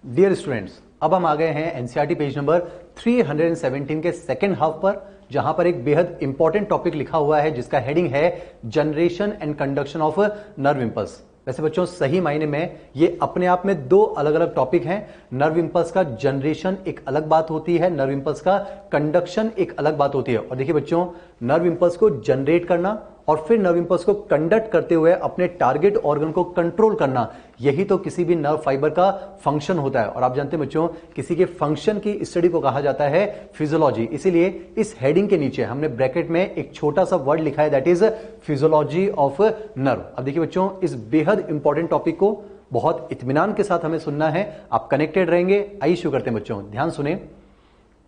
Dear students, अब हम आ गए हैं एनसीईआरटी पेज नंबर 317 के सेकेंड हाफ पर, जहां पर एक बेहद इंपॉर्टेंट टॉपिक लिखा हुआ है जिसका हेडिंग है generation and conduction of nerve impulse. वैसे बच्चों सही मायने में ये अपने आप में दो अलग अलग टॉपिक हैं। नर्व इंपल्स का जनरेशन एक अलग बात होती है, नर्व इंपल्स का कंडक्शन एक अलग बात होती है। और देखिए बच्चों, नर्व इंपल्स को जनरेट करना और फिर नर्व इंपल्स को कंडक्ट करते हुए अपने टारगेट ऑर्गन को कंट्रोल करना, यही तो किसी भी नर्व फाइबर का फंक्शन होता है। और आप जानते हैं बच्चों, किसी के फंक्शन की स्टडी को कहा जाता है फिजियोलॉजी। इसीलिए इस हेडिंग के नीचे हमने ब्रैकेट में एक छोटा सा वर्ड लिखा है, that is physiology of nerve. अब देखिए बच्चों, इस बेहद इंपॉर्टेंट टॉपिक को बहुत इत्मीनान के साथ हमें सुनना है, आप कनेक्टेड रहेंगे। आइए शुरू करते हैं बच्चों, ध्यान सुने।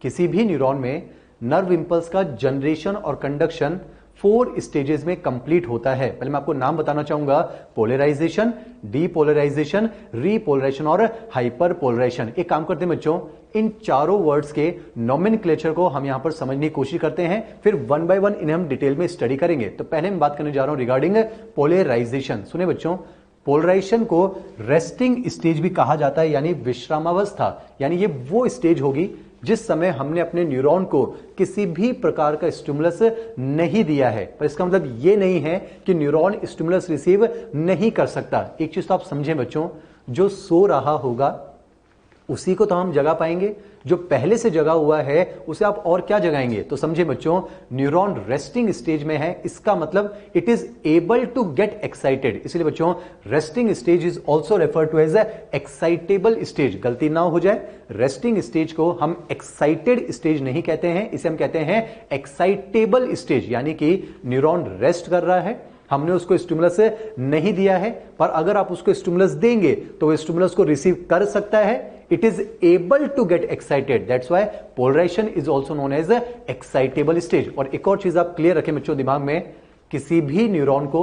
किसी भी न्यूरॉन में नर्व इंपल्स का जनरेशन और कंडक्शन 4 स्टेजेस में कंप्लीट होता है। पहले मैं आपको नाम बताना चाहूंगा, पोलराइजेशन, डीपोलराइजेशन, रीपोलराइजेशन और हाइपरपोलराइजेशन। एक काम करते हैं बच्चों, इन चारों वर्ड्स के नोमेनक्लेचर को हम यहां पर समझने की कोशिश करते हैं, फिर वन बाय वन इन्हें हम डिटेल में स्टडी करेंगे। तो पहले मैं बात करने जा रहा हूं रिगार्डिंग पोलराइजेशन। सुने बच्चों, पोलराइजेशन को रेस्टिंग स्टेज भी कहा जाता है, यानी विश्रामावस्था। यानी ये वो स्टेज होगी जिस समय हमने अपने न्यूरॉन को किसी भी प्रकार का स्टिमुलस नहीं दिया है। पर इसका मतलब ये नहीं है कि न्यूरॉन स्टिमुलस रिसीव नहीं कर सकता। एक चीज तो आप समझें बच्चों, जो सो रहा होगा उसी को तो हम जगा पाएंगे, जो पहले से जगा हुआ है उसे आप और क्या जगाएंगे। तो समझे बच्चों, न्यूरॉन रेस्टिंग स्टेज में है, इसका मतलब it is able to get excited. इसलिए बच्चों, resting stage is also refer to as excitable stage. गलती ना हो जाए, रेस्टिंग स्टेज को हम एक्साइटेड स्टेज नहीं कहते हैं, इसे हम कहते हैं एक्साइटेबल स्टेज। यानी कि न्यूरॉन रेस्ट कर रहा है, हमने उसको स्टिमुलस नहीं दिया है, पर अगर आप उसको स्टिमुलस देंगे तो वो स्टिमुलस को रिसीव कर सकता है। It is able to get excited. That's why polarization is also known as a excitable stage. और एक और चीज आप क्लियर रखें बच्चों दिमाग में, किसी भी न्यूरॉन को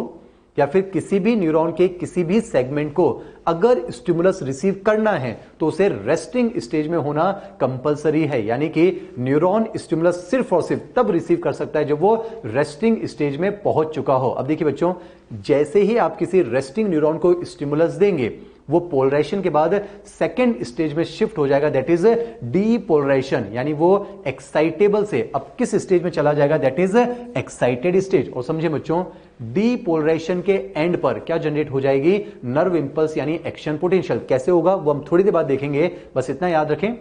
या फिर किसी भी न्यूरॉन के किसी भी सेगमेंट को अगर स्टिमुलस रिसीव करना है तो उसे रेस्टिंग स्टेज में होना कंपलसरी है। यानी कि न्यूरॉन स्टिमुलस सिर्फ और सिर्फ तब रिसीव कर सकता है जब वो रेस्टिंग स्टेज में पहुंच चुका हो। अब देखिए बच्चों, जैसे ही आप किसी रेस्टिंग न्यूरॉन को स्टिमुलस देंगे, वो पोलराइजेशन के बाद सेकेंड स्टेज में शिफ्ट हो जाएगा, दैट इज डीपोलराइजेशन। यानी वो एक्साइटेबल से अब किस स्टेज में चला जाएगा, दैट इज एक्साइटेड स्टेज। और समझे बच्चों, डीपोलराइजेशन के एंड पर क्या जनरेट हो जाएगी, नर्व इंपल्स यानी एक्शन पोटेंशियल। कैसे होगा वो हम थोड़ी देर बाद देखेंगे, बस इतना याद रखें,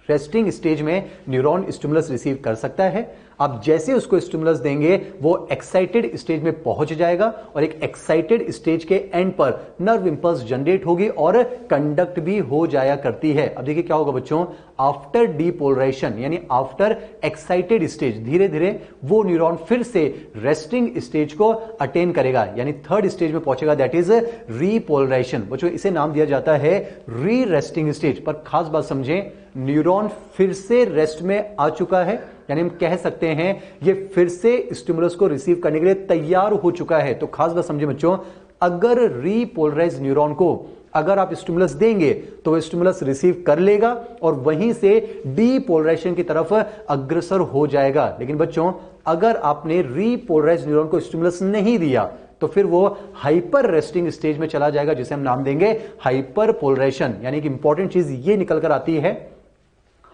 रेस्टिंग स्टेज में न्यूरॉन स्टिमुलस रिसीव कर सकता है। आप जैसे उसको स्टिमुलस देंगे वो एक्साइटेड स्टेज में पहुंच जाएगा और एक एक्साइटेड स्टेज के एंड पर नर्व इंपल्स जनरेट होगी और कंडक्ट भी हो जाया करती है। अब देखिए क्या होगा बच्चों, आफ्टर डीपोलराइजेशन यानी आफ्टर एक्साइटेड स्टेज धीरे धीरे वो न्यूरॉन फिर से रेस्टिंग स्टेज को अटेन करेगा, यानी थर्ड स्टेज में पहुंचेगा, दैट इज रीपोलराइजेशन। बच्चों इसे नाम दिया जाता है री रेस्टिंग स्टेज। पर खास बात समझें, न्यूरॉन फिर से रेस्ट में आ चुका है, यानी हम कह सकते हैं ये फिर से स्टिमुलस को रिसीव करने के लिए तैयार हो चुका है। तो खास बात समझे बच्चों, अगर रीपोलराइज न्यूरॉन को अगर आप स्टिमुलस देंगे तो वो स्टिमुलस रिसीव कर लेगा और वहीं से डीपोलराइजेशन की तरफ अग्रसर हो जाएगा। लेकिन बच्चों, अगर आपने रीपोलराइज न्यूरॉन को स्टिमुलस नहीं दिया तो फिर वो हाइपर रेस्टिंग स्टेज में चला जाएगा, जिसे हम नाम देंगे हाइपर पोलराइजेशन। यानी कि इंपॉर्टेंट चीज ये निकल कर आती है,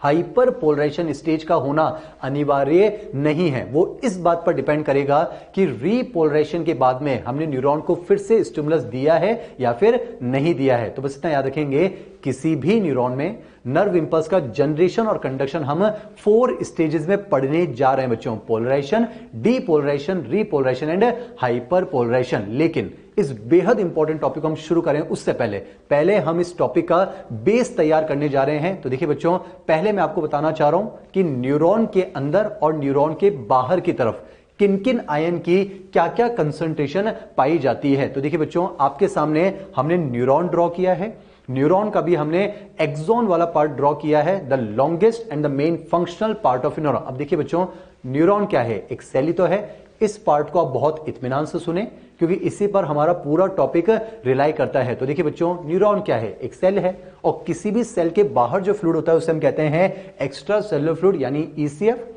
हाइपर पोलराइजेशन स्टेज का होना अनिवार्य नहीं है। वो इस बात पर डिपेंड करेगा कि रीपोलराइजेशन के बाद में हमने न्यूरॉन को फिर से स्टिमुलस दिया है या फिर नहीं दिया है। तो बस इतना याद रखेंगे, किसी भी न्यूरॉन में नर्व इंपल्स का जनरेशन और कंडक्शन हम 4 स्टेजेस में पढ़ने जा रहे हैं बच्चों, polarisation, depolarisation, repolarisation and hyper polarisation. लेकिन इस बेहद इंपॉर्टेंट टॉपिक को हम शुरू करें उससे पहले हम इस टॉपिक का बेस तैयार करने जा रहे हैं। तो देखिए बच्चों, पहले मैं आपको बताना चाह रहा हूं कि न्यूरॉन के अंदर और न्यूरॉन के बाहर की तरफ किन किन आयन की क्या क्या कंसंट्रेशन पाई जाती है। तो देखिए बच्चों, आपके सामने हमने न्यूरॉन ड्रॉ किया है, न्यूरॉन का भी हमने एक्सॉन वाला पार्ट ड्रॉ किया है, the longest and the main functional part of neuron. अब देखिए बच्चों, न्यूरॉन क्या है, एक सेल ही तो है। इस पार्ट को आप बहुत इत्मीनान से सुने क्योंकि इसी पर हमारा पूरा टॉपिक रिलाई करता है। तो देखिए बच्चों, न्यूरॉन क्या है, एक सेल है और किसी भी सेल के बाहर जो फ्लूइड होता है उसे हम कहते हैं एक्स्ट्रा सेलुलर फ्लूइड यानी ईसीएफ।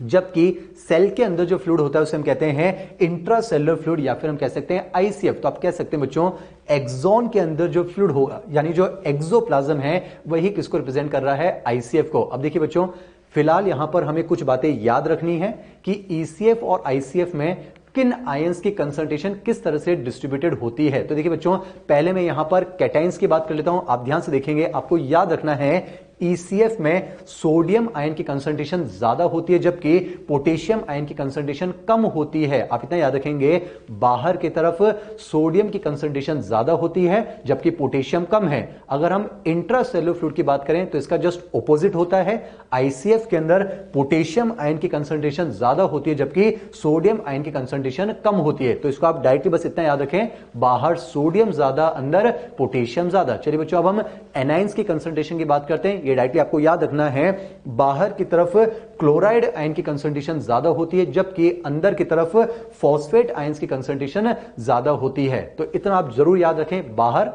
जबकि सेल के अंदर जो फ्लूइड होता है उसे हम कहते हैं इंट्रासेलुलर फ्लूइड या फिर हम कह सकते हैं आईसीएफ। तो आप कह सकते हैं बच्चों एक्सॉन के अंदर जो फ्लूइड होगा यानी जो एक्सोप्लाज्म है वही किसको रिप्रेजेंट कर रहा है, आईसीएफ को। अब देखिए बच्चों फिलहाल यहां पर हमें कुछ बातें याद रखनी है कि ईसीएफ और आईसीएफ में किन आयंस की कंसंट्रेशन किस तरह से डिस्ट्रीब्यूटेड होती है। तो देखिए बच्चों पहले मैं यहां पर कैटाइंस की बात कर लेता हूं, आप ध्यान से देखेंगे, आपको याद रखना है ईसीएफ में सोडियम आयन की कंसंट्रेशन ज्यादा होती है जबकि पोटेशियम आयन की कंसंट्रेशन कम होती है। आप इतना याद रखेंगे, बाहर की तरफ सोडियम की कंसंट्रेशन ज्यादा होती है जबकि पोटेशियम कम है। अगर हम इंट्रासेलुलर फ्लूइड की बात करें तो इसका जस्ट ऑपोजिट होता है, आईसीएफ के अंदर पोटेशियम आयन की कंसंट्रेशन ज्यादा होती है जबकि सोडियम आयन की कंसंट्रेशन कम होती है। तो इसको आप डायरेक्टली बस इतना याद रखें, बाहर सोडियम ज्यादा अंदर पोटेशियम ज्यादा। चलिए बच्चों अब हम एनाइंस की कंसंट्रेशन की बात करते हैं। ये डायरेक्टली आपको याद रखना है, बाहर की तरफ क्लोराइड आयन की कंसंट्रेशन ज्यादा होती है जबकि अंदर की तरफ फॉस्फेट आयंस की कंसंट्रेशन ज्यादा होती है। तो इतना आप जरूर याद रखें, बाहर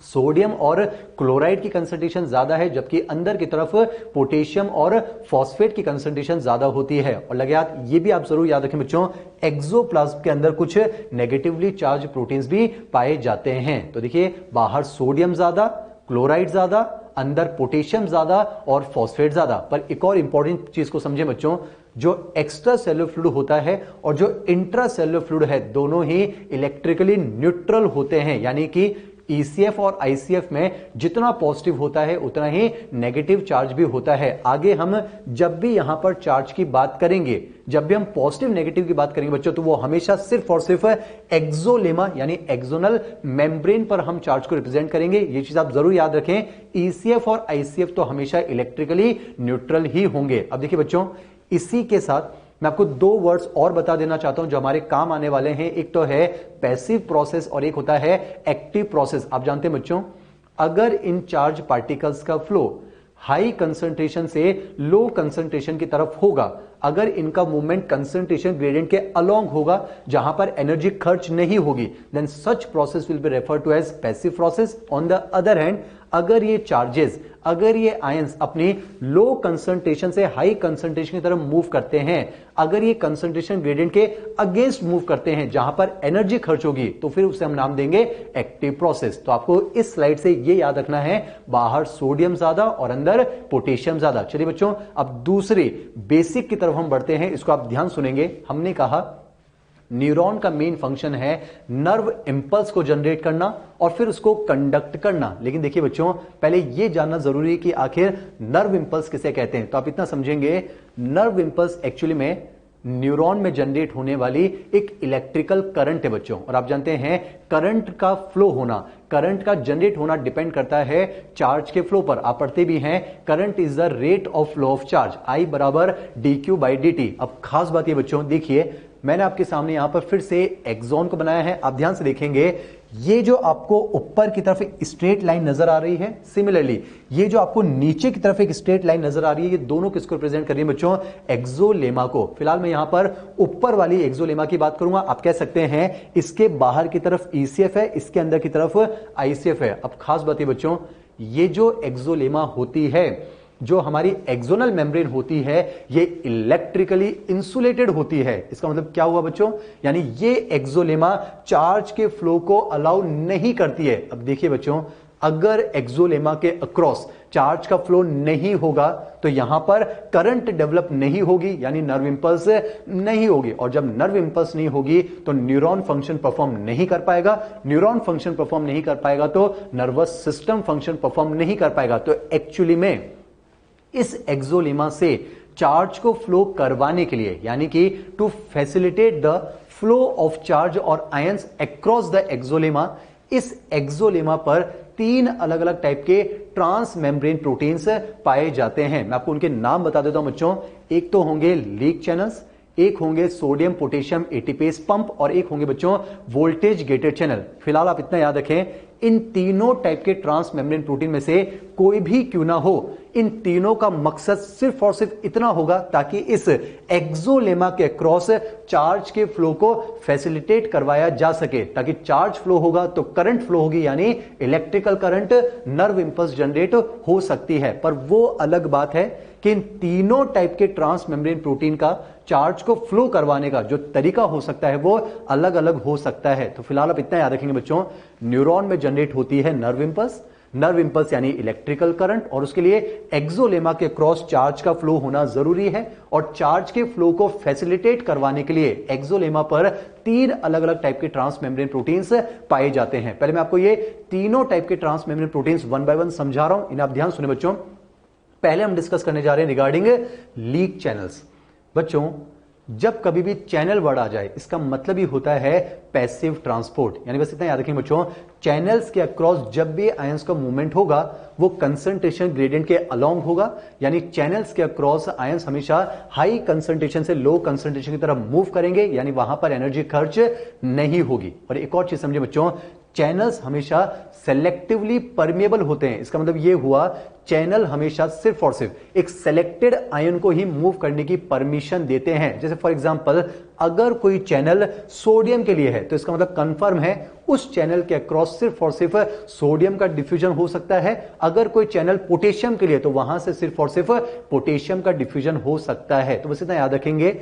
सोडियम और क्लोराइड की कंसंट्रेशन ज्यादा है जबकि अंदर की तरफ पोटेशियम और फॉस्फेट की कंसंट्रेशन ज्यादा होती है। और लगे याद, ये भी आप जरूर याद रखें बच्चों, एक्सोप्लाज्म के अंदर कुछ नेगेटिवली चार्ज प्रोटीन्स भी पाए जाते हैं। तो देखिए बाहर सोडियम ज्यादा, क्लोराइड ज्यादा, अंदर पोटेशियम ज्यादा और फॉस्फेट ज्यादा। पर एक और इंपॉर्टेंट चीज को समझे बच्चों, जो एक्स्ट्रा सेलुलर फ्लूइड होता है और जो इंट्रा सेलुलर फ्लूइड है दोनों ही इलेक्ट्रिकली न्यूट्रल होते हैं, यानी कि ईसीएफ और आईसीएफ में जितना पॉजिटिव होता है उतना ही नेगेटिव चार्ज भी होता है। आगे हम जब भी यहां पर चार्ज की बात करेंगे, जब भी हम पॉजिटिव नेगेटिव की बात करेंगे बच्चों, तो वो हमेशा सिर्फ और सिर्फ एक्सोलेमा यानी एक्सोनल मेम्ब्रेन पर हम चार्ज को रिप्रेजेंट करेंगे। ये चीज आप जरूर याद रखें, ईसीएफ और आईसीएफ तो हमेशा इलेक्ट्रिकली न्यूट्रल ही होंगे। अब देखिए बच्चों इसी के साथ मैं आपको दो वर्ड्स और बता देना चाहता हूं जो हमारे काम आने वाले हैं। एक तो है पैसिव प्रोसेस और एक होता है एक्टिव प्रोसेस। आप जानते हैं बच्चों, अगर इन चार्ज पार्टिकल्स का फ्लो हाई कंसंट्रेशन से लो कंसंट्रेशन की तरफ होगा, अगर इनका मूवमेंट कंसंट्रेशन ग्रेडियंट के अलोंग होगा जहां पर एनर्जी खर्च नहीं होगी, then such process will be referred to as passive process. On the other hand, अगर ये चार्जेस, अगर ये आयंस अपनी लो कंसंट्रेशन से हाई कंसंट्रेशन की तरफ मूव करते हैं, अगर ये कंसंट्रेशन ग्रेडियंट के अगेंस्ट मूव करते हैं जहां पर एनर्जी खर्च होगी, तो फिर उसे हम नाम देंगे एक्टिव प्रोसेस। तो आपको इस स्लाइड से ये याद रखना है, बाहर सोडियम ज्यादा और अंदर पोटेशियम ज्यादा। चलिए बच्चों अब दूसरी बेसिक की तरफ हम बढ़ते हैं, इसको आप ध्यान सुनेंगे। हमने कहा न्यूरॉन का मेन फंक्शन है नर्व इंपल्स को जनरेट करना और फिर उसको कंडक्ट करना। लेकिन देखिए बच्चों पहले यह जानना जरूरी है कि आखिर नर्व इंपल्स किसे कहते हैं। तो आप इतना समझेंगे, नर्व इंपल्स एक्चुअली में न्यूरॉन में जनरेट होने वाली एक इलेक्ट्रिकल करंट है बच्चों। और आप जानते हैं करंट का फ्लो होना, करंट का जनरेट होना डिपेंड करता है चार्ज के फ्लो पर। आप पढ़ते भी हैं current is the rate of flow of charge, I बराबर dq बाई dt। अब खास बात ये बच्चों देखिए, मैंने आपके सामने यहां पर फिर से एक्सॉन को बनाया है। आप ध्यान से देखेंगे, ये जो आपको ऊपर की तरफ एक स्ट्रेट लाइन नजर आ रही है, सिमिलरली ये जो आपको नीचे की तरफ एक स्ट्रेट लाइन नजर आ रही है, ये दोनों किसको रिप्रेजेंट कर रही है बच्चों, एक्सोलेमा को। फिलहाल मैं यहां पर ऊपर वाली एक्सोलेमा की बात करूंगा। आप कह सकते हैं इसके बाहर की तरफ ईसीएफ है, इसके अंदर की तरफ आईसीएफ है। अब खास बात है बच्चों, ये जो एक्सोलेमा होती है, जो हमारी एक्सोनल मेम्ब्रेन होती है, ये इलेक्ट्रिकली इंसुलेटेड होती है। इसका मतलब क्या हुआ बच्चों, यानी ये एक्सोलेमा चार्ज के फ्लो को अलाउ नहीं करती है। अब देखिए बच्चों, अगर एक्सोलेमा के अक्रॉस चार्ज का फ्लो नहीं होगा तो यहां पर करंट डेवलप नहीं होगी, यानी नर्व इंपल्स नहीं होगी। और जब नर्व इंपल्स नहीं होगी तो न्यूरॉन फंक्शन परफॉर्म नहीं कर पाएगा, न्यूरॉन फंक्शन परफॉर्म नहीं कर पाएगा तो नर्वस सिस्टम फंक्शन परफॉर्म नहीं कर पाएगा। तो एक्चुअली में इस एक्सोलेमा से चार्ज को फ्लो करवाने के लिए, यानी कि to facilitate the flow of charge और आयंस अक्रॉस द एक्सोलेमा, इस एक्सोलेमा पर तीन अलग अलग टाइप के ट्रांस मेम्ब्रेन प्रोटीन्स पाए जाते हैं। मैं आपको उनके नाम बता देता हूं बच्चों। एक तो होंगे लीक चैनल्स, एक होंगे सोडियम पोटेशियम एटीपेस पंप और एक होंगे बच्चों वोल्टेज गेटेड चैनल। फिलहाल आप इतना याद रखें, इन तीनों टाइप के ट्रांस मेम्ब्रेन प्रोटीन में से कोई भी क्यों ना हो, इन तीनों का मकसद सिर्फ और सिर्फ इतना होगा ताकि इस एक्सोलेमा के क्रॉस चार्ज के फ्लो को फैसिलिटेट करवाया जा सके। ताकि चार्ज फ्लो होगा तो करंट फ्लो होगी, यानी electrical current, nerve impulse generate हो सकती है। पर वो अलग बात है कि इन तीनों टाइप के ट्रांस मेम्ब्रेन प्रोटीन का चार्ज को फ्लो करवाने का जो तरीका हो सकता है वो अलग अलग हो सकता है। तो फिलहाल आप इतना याद रखेंगे बच्चों, न्यूरॉन में जनरेट होती है नर्व इंपल्स, नर्व इंपल्स यानी इलेक्ट्रिकल करंट, और उसके लिए एक्सोलेमा के क्रॉस चार्ज का फ्लो होना जरूरी है। और चार्ज के फ्लो को फैसिलिटेट करवाने के लिए एक्सोलेमा पर 3 अलग अलग टाइप के ट्रांस मेम्ब्रेन प्रोटीन्स पाए जाते हैं। पहले मैं आपको ये तीनों टाइप के trans membrane proteins one by one समझा रहा हूं, इन्हें आप ध्यान सुने बच्चों। पहले हम डिस्कस करने जा रहे हैं रिगार्डिंग लीक चैनल्स। बच्चों, जब कभी भी चैनल वर्ड आ जाए इसका मतलब ही होता है पैसिव ट्रांसपोर्ट, यानी बस इतना याद रखें बच्चों, चैनल्स के अक्रॉस जब भी आयंस का मूवमेंट होगा वो कंसंट्रेशन ग्रेडियंट के अलोंग होगा, यानी चैनल्स के अक्रॉस आयंस हमेशा हाई कंसंट्रेशन से लो कंसंट्रेशन की तरफ मूव करेंगे, यानी वहां पर एनर्जी खर्च नहीं होगी। और एक और चीज समझे बच्चों, चैनल्स हमेशा सेलेक्टिवली परमेबल होते हैं। इसका मतलब यह हुआ चैनल हमेशा सिर्फ और सिर्फ एक सेलेक्टेड आयन को ही मूव करने की परमिशन देते हैं। जैसे फॉर एग्जांपल, अगर कोई चैनल सोडियम के लिए है तो इसका मतलब कंफर्म है उस चैनल के अक्रॉस सिर्फ और सिर्फ सोडियम का डिफ्यूजन हो सकता है। अगर कोई चैनल पोटेशियम के लिए तो वहां से सिर्फ और सिर्फ पोटेशियम का डिफ्यूजन हो सकता है। तो बस इतना याद रखेंगे,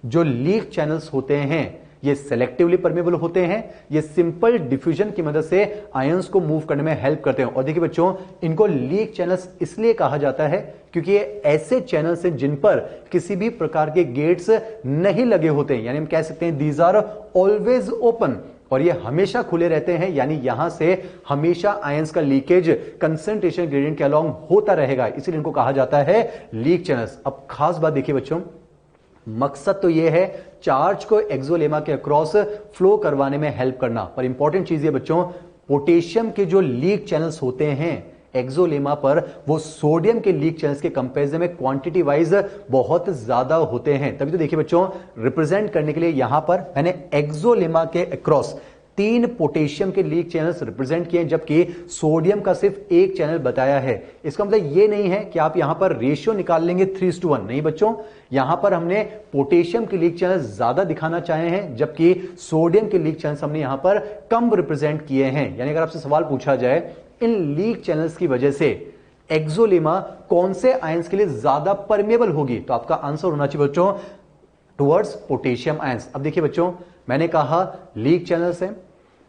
जो लीक चैनल्स होते हैं ये सेलेक्टिवली परमेबल होते हैं, ये सिंपल डिफ्यूजन की मदद से आयंस को मूव करने में हेल्प करते हैं। और देखिए बच्चों, इनको लीक चैनल्स इसलिए कहा जाता है क्योंकि ये ऐसे चैनल्स हैं जिन पर किसी भी प्रकार के गेट्स नहीं लगे होते हैं, यानी हम कह सकते हैं दीज आर ऑलवेज ओपन, और ये हमेशा खुले रहते हैं, यानी यहां से हमेशा आयंस का लीकेज कंसंट्रेशन ग्रेडियंट के अलोंग होता रहेगा, इसलिए इनको कहा जाता है लीक चैनल्स। अब खास बात देखिए बच्चों, मकसद तो यह है चार्ज को एक्सोलेमा के अक्रॉस फ्लो करवाने में हेल्प करना, पर इंपॉर्टेंट चीज है बच्चों, पोटेशियम के जो लीक चैनल्स होते हैं एक्सोलेमा पर वो सोडियम के लीक चैनल्स के कंपैरिजन में क्वांटिटी वाइज बहुत ज्यादा होते हैं। तभी तो देखिए बच्चों, रिप्रेजेंट करने के लिए यहां पर मैंने एक्सोलेमा के अक्रॉस 3 पोटेशियम के लीक चैनल्स रिप्रेजेंट किए, जबकि सोडियम का सिर्फ एक चैनल बताया है। इसका मतलब यह नहीं है कि आप यहां पर रेशियो निकाल लेंगे 3:1, नहीं बच्चों, यहां पर हमने पोटेशियम के लीक चैनल्स ज्यादा दिखाना चाहे हैं, जबकि सोडियम के लीक चैनल्स हमने यहां पर कम रिप्रेजेंट किए हैं। यानी अगर आपसे सवाल पूछा जाए इन लीक चैनल्स की वजह से एक्सोलेमा कौन से आयंस के लिए ज्यादा परमेबल होगी, तो आपका आंसर होना चाहिए बच्चों टुवर्ड्स पोटेशियम आयंस। अब देखिए बच्चों, मैंने कहा लीक चैनल्स है,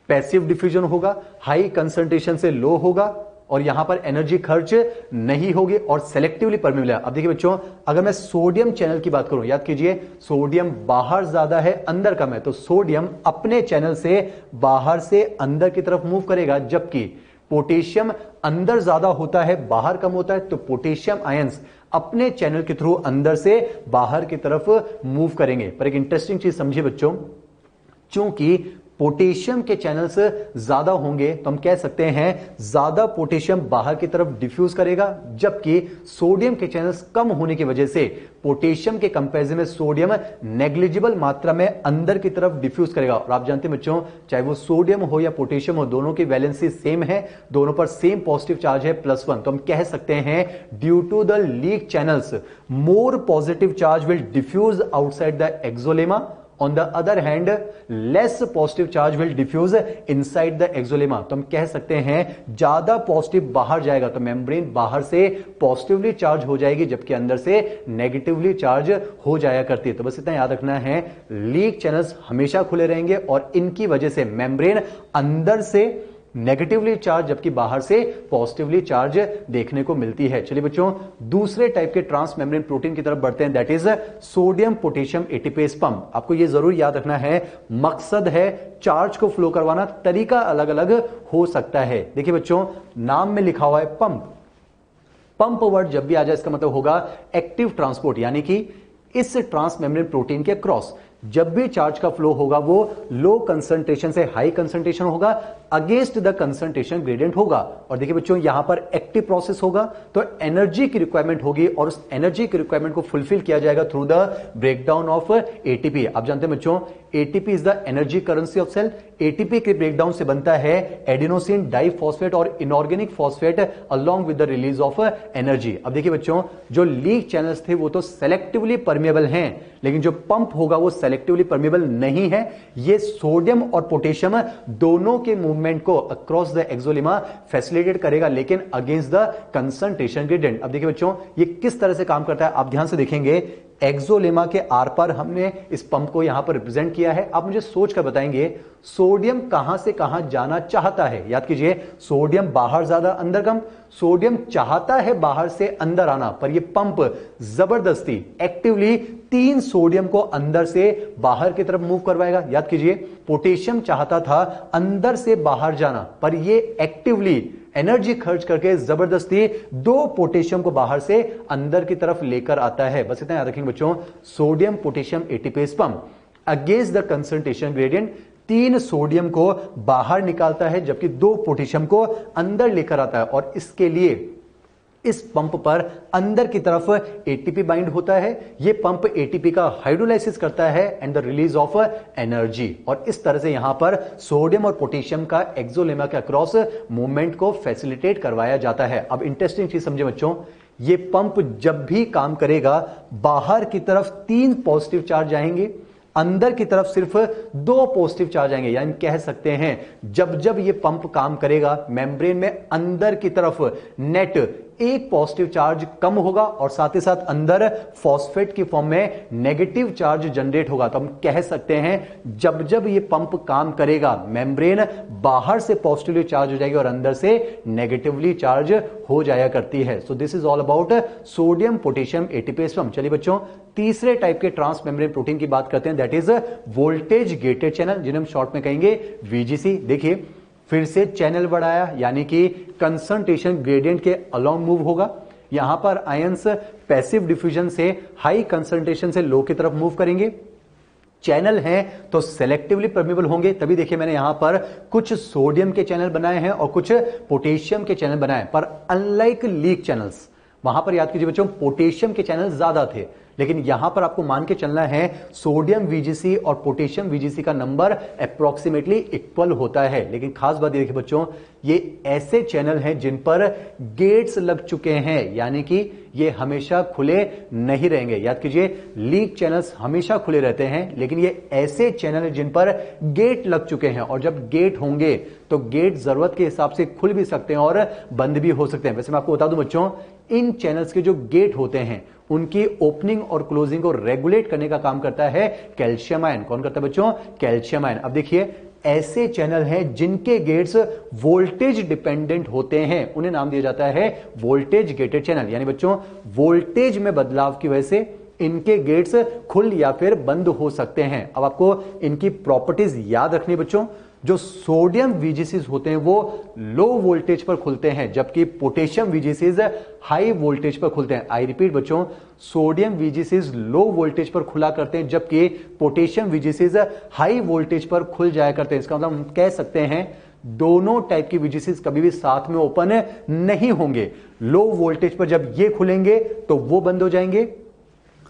पैसिव डिफ्यूजन होगा, हाई कंसंट्रेशन से लो होगा, और यहां पर एनर्जी खर्च नहीं होगी, और सेलेक्टिवली परमेबल है। अब देखिए बच्चों, अगर मैं सोडियम चैनल की बात करूं, याद कीजिए सोडियम बाहर ज्यादा है अंदर कम है, तो सोडियम अपने चैनल से बाहर से अंदर की तरफ मूव करेगा, जबकि पोटेशियम अंदर ज्यादा होता है बाहर कम होता है, तो पोटेशियम आयंस अपने चैनल के थ्रू अंदर से बाहर की तरफ मूव करेंगे। पर एक इंटरेस्टिंग चीज समझिए बच्चों, चूंकि पोटेशियम के चैनल्स ज्यादा होंगे तो हम कह सकते हैं ज्यादा पोटेशियम बाहर की तरफ डिफ्यूज करेगा, जबकि सोडियम के चैनल्स कम होने की वजह से पोटेशियम के कंपैरिजन में सोडियम नेग्लिजिबल मात्रा में अंदर की तरफ डिफ्यूज करेगा। और आप जानते हैं बच्चों, चाहे वो सोडियम हो या पोटेशियम हो, दोनों की वैलेंसी सेम है, दोनों पर सेम पॉजिटिव चार्ज है +1, तो हम कह सकते हैं due to the leak channels more positive charge will diffuse outside the axolemma, On the other hand, less positive charge will diffuse inside the exolema. तो हम कह सकते हैं ज्यादा पॉजिटिव बाहर जाएगा तो मेम्ब्रेन बाहर से पॉजिटिवली चार्ज हो जाएगी, जबकि अंदर से नेगेटिवली चार्ज हो जाया करती है। तो बस इतना याद रखना है, लीक चैनल्स हमेशा खुले रहेंगे और इनकी वजह से मेम्ब्रेन अंदर से नेगेटिवली चार्ज जबकि बाहर से पॉजिटिवली चार्ज देखने को मिलती है। चलिए बच्चों, दूसरे टाइप के ट्रांस मेम्ब्रेन प्रोटीन की तरफ बढ़ते हैं, that is sodium potassium ATPase pump. आपको यह जरूर याद रखना है, मकसद है चार्ज को फ्लो करवाना, तरीका अलग अलग हो सकता है। देखिए बच्चों, नाम में लिखा हुआ है पंप। पंप वर्ड जब भी आ जाए इसका मतलब होगा एक्टिव ट्रांसपोर्ट, यानी कि इस ट्रांस मेम्ब्रेन प्रोटीन के क्रॉस जब भी चार्ज का फ्लो होगा वो लो कंसंट्रेशन से हाई कंसंट्रेशन होगा, अगेंस्ट द कंसंट्रेशन ग्रेडियंट होगा। और देखिए बच्चों यहां पर एक्टिव प्रोसेस होगा तो एनर्जी की रिक्वायरमेंट होगी और उस एनर्जी की रिक्वायरमेंट को फुलफिल किया जाएगा through the breakdown of ATP. आप जानते हैं बच्चों ATP is the energy currency of cell. ATP के ब्रेकडाउन से बनता है एडिनोसिन डाइफॉस्फेट और inorganic phosphate along with the release of energy. अब देखिए बच्चों जो लीक चैनल्स थे वो तो सेलेक्टिवली परमेबल हैं, लेकिन जो पंप होगा वो सेलेक्टिवली परमेबल नहीं है। ये सोडियम और पोटेशियम दोनों के मूवमेंट को अक्रॉस द एक्सोलेमा फैसिलिटेट करेगा, लेकिन अगेंस्ट द कंसंट्रेशन ग्रेडियंट। अब देखिए बच्चों ये किस तरह से काम करता है आप ध्यान से देखेंगे। एक्सोलेमा के आर पार हमने इस पंप को यहां पर रिप्रेजेंट किया है। आप मुझे सोच कर बताएंगे सोडियम कहां से कहां जाना चाहता है। याद कीजिए सोडियम बाहर ज्यादा अंदर कम। सोडियम चाहता है बाहर से अंदर आना, पर यह पंप जबरदस्ती एक्टिवली 3 सोडियम को अंदर से बाहर की तरफ मूव करवाएगा। याद कीजिए पोटेशियम चाहता था अंदर से बाहर जाना, पर यह एक्टिवली एनर्जी खर्च करके जबरदस्ती 2 पोटेशियम को बाहर से अंदर की तरफ लेकर आता है। बस इतना याद रखेंगे बच्चों, sodium potassium ATPase pump against the concentration gradient 3 sodium को बाहर निकालता है जबकि 2 पोटेशियम को अंदर लेकर आता है। और इसके लिए इस पंप पर अंदर की तरफ एटीपी बाइंड होता है। यह पंप एटीपी का हाइड्रोलाइसिस करता है and the release of energy. और इस तरह से यहां पर सोडियम और पोटेशियम का एक्सोलेमा के अक्रॉस मूवमेंट को फैसिलिटेट करवाया जाता है। अब इंटरेस्टिंग चीज समझे बच्चों, यह पंप जब भी काम करेगा बाहर की तरफ 3 पॉजिटिव चार्ज आएंगे, अंदर की तरफ सिर्फ 2 पॉजिटिव चार्ज आएंगे। यानी कह सकते हैं जब जब ये पंप काम करेगा मेम्ब्रेन में अंदर की तरफ नेट 1 पॉजिटिव चार्ज कम होगा और साथ ही साथ अंदर फॉस्फेट की फॉर्म में नेगेटिव चार्ज जनरेट होगा। तो हम कह सकते हैं जब जब ये पंप काम करेगा मेम्ब्रेन बाहर से पॉजिटिवली चार्ज हो जाएगी और अंदर से नेगेटिवली चार्ज हो जाया करती है। सो this is all about sodium potassium ATPase pump. चलिए बच्चों तीसरे टाइप के ट्रांस मेम्ब्रेन प्रोटीन की बात करते हैं, that is voltage gated channel, जिन्हें हम शॉर्ट में कहेंगे वीजीसी। देखिए फिर से चैनल बढ़ाया यानी कि कंसंट्रेशन ग्रेडियंट के अलोंग मूव होगा। यहां पर आयंस पैसिव डिफ्यूजन से हाई कंसंट्रेशन से लो की तरफ मूव करेंगे। चैनल हैं तो सेलेक्टिवली परमेबल होंगे, तभी देखिए मैंने यहां पर कुछ सोडियम के चैनल बनाए हैं और कुछ पोटेशियम के चैनल बनाए, पर अनलाइक लीक चैनल्स वहां पर याद कीजिए बच्चों पोटेशियम के चैनल ज्यादा थे, लेकिन यहां पर आपको मान के चलना है सोडियम वीजीसी और पोटेशियम वीजीसी का नंबर अप्रोक्सीमेटली इक्वल होता है। लेकिन खास बात देखिए बच्चों ये ऐसे चैनल हैं जिन पर गेट्स लग चुके हैं, यानी कि ये हमेशा खुले नहीं रहेंगे। याद कीजिए लीक चैनल्स हमेशा खुले रहते हैं, लेकिन ये ऐसे चैनल हैं जिन पर गेट लग चुके हैं और जब गेट होंगे तो गेट जरूरत के हिसाब से खुल भी सकते हैं और बंद भी हो सकते हैं। वैसे मैं आपको बता दूं बच्चों इन चैनल्स के जो गेट होते हैं उनकी ओपनिंग और क्लोजिंग को रेगुलेट करने का काम करता है कैल्शियम आयन। कौन करता है बच्चों? Calcium ion. अब देखिए ऐसे चैनल हैं जिनके गेट्स वोल्टेज डिपेंडेंट होते हैं, उन्हें नाम दिया जाता है वोल्टेज गेटेड चैनल। यानी बच्चों वोल्टेज में बदलाव की वजह से इनके गेट्स खुल या फिर बंद हो सकते हैं। अब आपको इनकी प्रॉपर्टीज याद रखनी बच्चों। जो सोडियम वीजीसीज होते हैं वो लो वोल्टेज पर खुलते हैं, जबकि पोटेशियम वीजीसीज हाई वोल्टेज पर खुलते हैं। आई रिपीट बच्चों, सोडियम वीजीसीज लो वोल्टेज पर खुला करते हैं जबकि पोटेशियम वीजीसीज हाई वोल्टेज पर खुल जाया करते हैं। इसका मतलब हम कह सकते हैं दोनों टाइप की वीजीसीज कभी भी साथ में ओपन नहीं होंगे। लो वोल्टेज पर जब ये खुलेंगे तो वो बंद हो जाएंगे,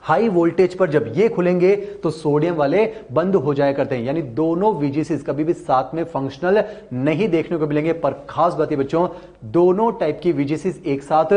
हाई वोल्टेज पर जब ये खुलेंगे तो सोडियम वाले बंद हो जाया करते हैं। यानी दोनों वीजीसीज कभी भी साथ में फंक्शनल नहीं देखने को मिलेंगे। पर खास बात है बच्चों दोनों टाइप की वीजीसीज एक साथ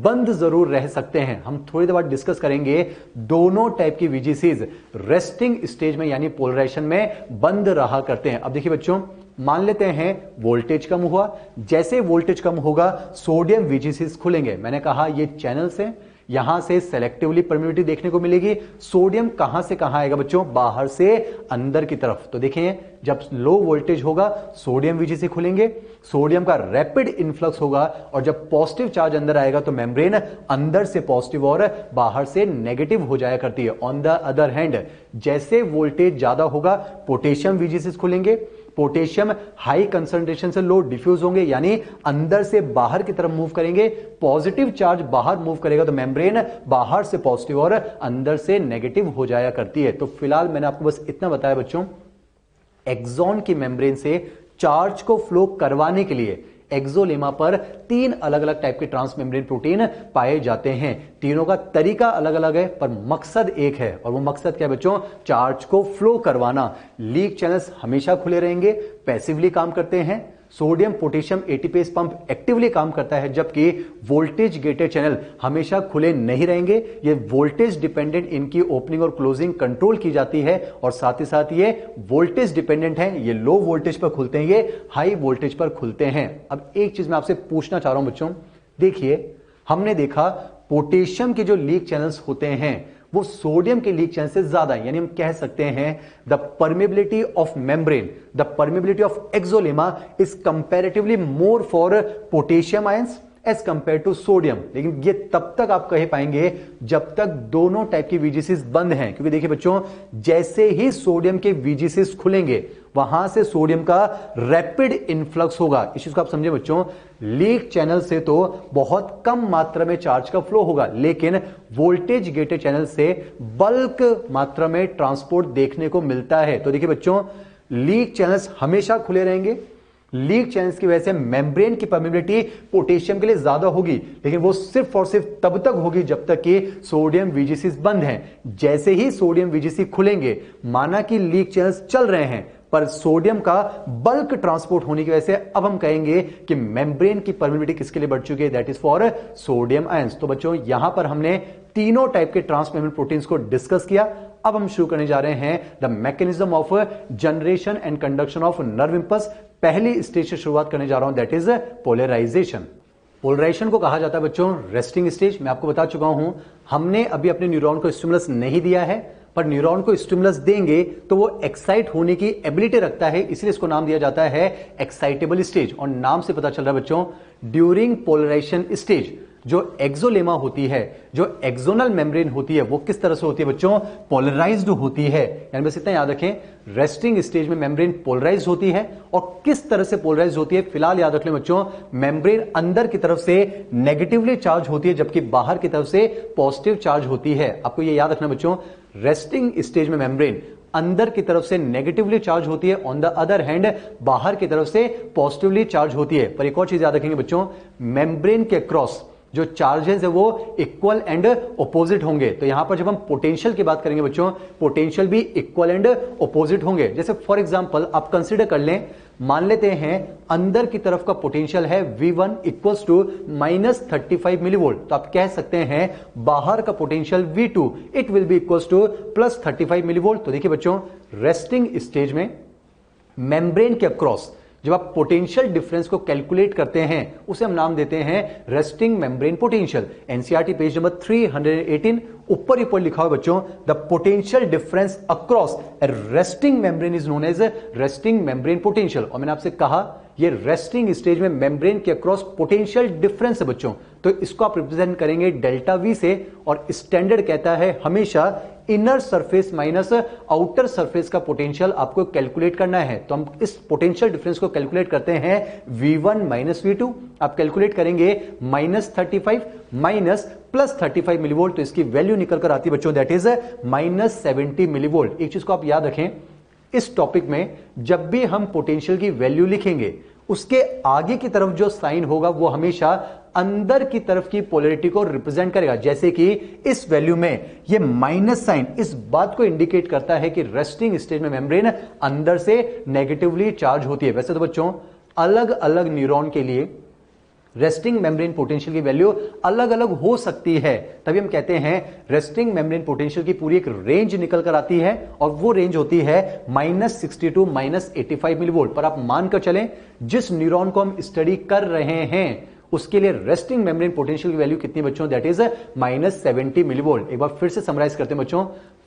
बंद जरूर रह सकते हैं। हम थोड़ी देर बाद डिस्कस करेंगे दोनों टाइप की वीजीसीज रेस्टिंग स्टेज में यानी पोलराइजेशन में बंद रहा करते हैं। अब देखिए बच्चों मान लेते हैं वोल्टेज कम हुआ, जैसे वोल्टेज कम होगा सोडियम वीजीसीज खुलेंगे। मैंने कहा ये चैनल्स हैं, यहां से सेलेक्टिवली परमिटिविटी देखने को मिलेगी। सोडियम कहां से कहां आएगा बच्चों? बाहर से अंदर की तरफ। तो देखें जब लो वोल्टेज होगा सोडियम वीजीसी खुलेंगे, सोडियम का रैपिड इन्फ्लक्स होगा और जब पॉजिटिव चार्ज अंदर आएगा तो मेम्ब्रेन अंदर से पॉजिटिव और बाहर से नेगेटिव हो जाया करती है। ऑन द अदर हैंड जैसे वोल्टेज ज्यादा होगा पोटेशियम वीजीसी खुलेंगे, पोटेशियम हाई कंसंट्रेशन से लो डिफ्यूज होंगे, यानी अंदर से बाहर की तरफ मूव करेंगे, पॉजिटिव चार्ज बाहर मूव करेगा तो मेम्ब्रेन बाहर से पॉजिटिव और अंदर से नेगेटिव हो जाया करती है। तो फिलहाल मैंने आपको बस इतना बताया बच्चों, एक्सॉन की मेम्ब्रेन से चार्ज को फ्लो करवाने के लिए एक्सोलेमा पर 3 अलग अलग टाइप के ट्रांसमेम्ब्रेन प्रोटीन पाए जाते हैं। तीनों का तरीका अलग अलग है पर मकसद एक है, और वो मकसद क्या है बच्चों? चार्ज को फ्लो करवाना। लीक चैनल्स हमेशा खुले रहेंगे, पैसिवली काम करते हैं। Sodium potassium ATPase pump actively काम करता है, जबकि वोल्टेज गेटेड चैनल हमेशा खुले नहीं रहेंगे। ये वोल्टेज डिपेंडेंट इनकी ओपनिंग और क्लोजिंग कंट्रोल की जाती है, और साथ ही साथ ये वोल्टेज डिपेंडेंट है। ये लो वोल्टेज पर खुलते हैं, ये हाई वोल्टेज पर खुलते हैं। अब एक चीज मैं आपसे पूछना चाह रहा हूं बच्चों, देखिए हमने देखा पोटेशियम के जो लीक चैनल्स होते हैं वो सोडियम के लीक चैनल से ज्यादा है, यानी हम कह सकते हैं the permeability of membrane, the permeability of axolemma is comparatively more for potassium ions as compare to sodium. लेकिन ये तब तक आप कह पाएंगे जब तक दोनों टाइप की वीजीसीज बंद हैं, क्योंकि देखिए बच्चों, जैसे ही सोडियम के वीजीसीज खुलेंगे वहां से सोडियम का रैपिड इन्फ्लक्स होगा। इस चीज को आप समझे बच्चों, लीक चैनल से तो बहुत कम मात्रा में चार्ज का फ्लो होगा, लेकिन वोल्टेज गेटेड चैनल से बल्क मात्रा में ट्रांसपोर्ट देखने को मिलता है। तो देखिए बच्चों, लीक चैनल्स हमेशा खुले रहेंगे। लीक चैनल्स की वजह से मेम्ब्रेन की परमेबिलिटी पोटेशियम के लिए ज्यादा होगी, लेकिन वो सिर्फ और सिर्फ तब तक होगी जब तक कि सोडियम वीजीसी बंद हैं। जैसे ही सोडियम वीजीसी खुलेंगे, माना कि लीक चैनल्स चल रहे हैं पर सोडियम का बल्क ट्रांसपोर्ट होने की वजह से अब हम कहेंगे कि मेम्ब्रेन की परमेबिलिटी किसके लिए बढ़ चुकी है? That is for sodium ions. तो बच्चों, यहां पर हमने तीनों टाइप के ट्रांसमेम्ब्रेन प्रोटीन्स को डिस्कस किया। अब हम शुरू करने जा रहे हैं the mechanism of generation and conduction of nerve impulse. पहली स्टेज से शुरुआत करने जा रहा हूं, दैट इज पोलराइजेशन। पोलराइजेशन को कहा जाता है बच्चों रेस्टिंग स्टेज। मैं आपको बता चुका हूं, हमने अभी अपने न्यूरॉन को स्टिमुलस नहीं दिया है, पर न्यूरॉन को स्टिमुलस देंगे तो वो एक्साइट होने की एबिलिटी रखता है, इसलिए इसको नाम दिया जाता है एक्साइटेबल स्टेज। और नाम से पता चल रहा है बच्चों, ड्यूरिंग पोलराइजेशन स्टेज जो एक्सोलेमा होती है, जो एक्सोनल मेम्ब्रेन होती है, वो किस तरह से होती है बच्चों? पोलराइज्ड होती है। यानी बस इतना याद रखें, रेस्टिंग स्टेज में मेम्ब्रेन पोलराइज होती है। और किस तरह से पोलराइज होती है फिलहाल याद रख लें बच्चों, मेम्ब्रेन अंदर की तरफ से नेगेटिवली चार्ज होती है, जबकि बाहर की तरफ से पॉजिटिव चार्ज होती है। आपको यह याद रखना बच्चों, रेस्टिंग स्टेज में मेम्ब्रेन अंदर की तरफ से नेगेटिवली चार्ज होती है, ऑन द अदर हैंड बाहर की तरफ से पॉजिटिवली चार्ज होती है। पर एक और चीज याद रखेंगे बच्चों, मेम्ब्रेन के क्रॉस जो चार्जेस है वो इक्वल एंड ऑपोजिट होंगे। तो यहां पर जब हम पोटेंशियल की बात करेंगे बच्चों, पोटेंशियल भी इक्वल एंड ऑपोजिट होंगे। जैसे फॉर एग्जांपल आप कंसीडर कर लें, मान लेते हैं अंदर की तरफ का पोटेंशियल है V1 इक्वल्स टू -35 मिलीवोल्ट, तो आप कह सकते हैं बाहर का potential V2 it will be equals to +35 millivolt. तो देखिए बच्चों, रेस्टिंग स्टेज में मेम्ब्रेन के अक्रॉस जब आप पोटेंशियल डिफरेंस को कैलकुलेट करते हैं, उसे हम नाम देते हैं resting membrane potential. NCERT page number 318 ऊपर लिखा हुआ बच्चों, the potential difference across resting membrane is known as resting membrane potential. और मैंने आपसे कहा ये रेस्टिंग स्टेज में मेम्ब्रेन के अक्रॉस पोटेंशियल डिफरेंस है बच्चों, तो इसको आप रिप्रेजेंट करेंगे डेल्टा वी से। और स्टैंडर्ड कहता है हमेशा inner surface minus outer surface का पोटेंशियल आपको कैलकुलेट करना है। तो हम इस पोटेंशियल डिफरेंस को कैलकुलेट करते हैं V1 माइनस V2। आप कैलकुलेट करेंगे -35 माइनस +35 मिलीवोल्ट, तो इसकी वैल्यू निकल कर आती है बच्चों, दैट इज -70 मिलीवोल्ट। एक चीज को आप याद रखें, इस टॉपिक में जब भी हम पोटेंशियल की वैल्यू लिखेंगे, उसके आगे की तरफ जो साइन होगा वो हमेशा अंदर की तरफ की पोलैरिटी को रिप्रेजेंट करेगा। जैसे कि इस वैल्यू में ये माइनस साइन इस बात को इंडिकेट करता है कि रेस्टिंग स्टेज में मेम्ब्रेन अंदर से नेगेटिवली चार्ज होती है। वैसे तो बच्चों अलग अलग न्यूरॉन के लिए रेस्टिंग मेम्ब्रेन पोटेंशियल की वैल्यू अलग अलग हो सकती है, तभी हम कहते हैं रेस्टिंग मेम्ब्रेन पोटेंशियल की पूरी एक रेंज निकल कर आती है, और वो रेंज होती है -60 टू -85 मिलीवोल्ट। पर आप मानकर चलें जिस न्यूरॉन को हम स्टडी कर रहे हैं उसके लिए रेस्टिंग मेम्ब्रेन पोटेंशियल की वैल्यू कितनी बच्चों? That is -70 millivolt. एक बार फिर से समराइज करते हैं बच्चों,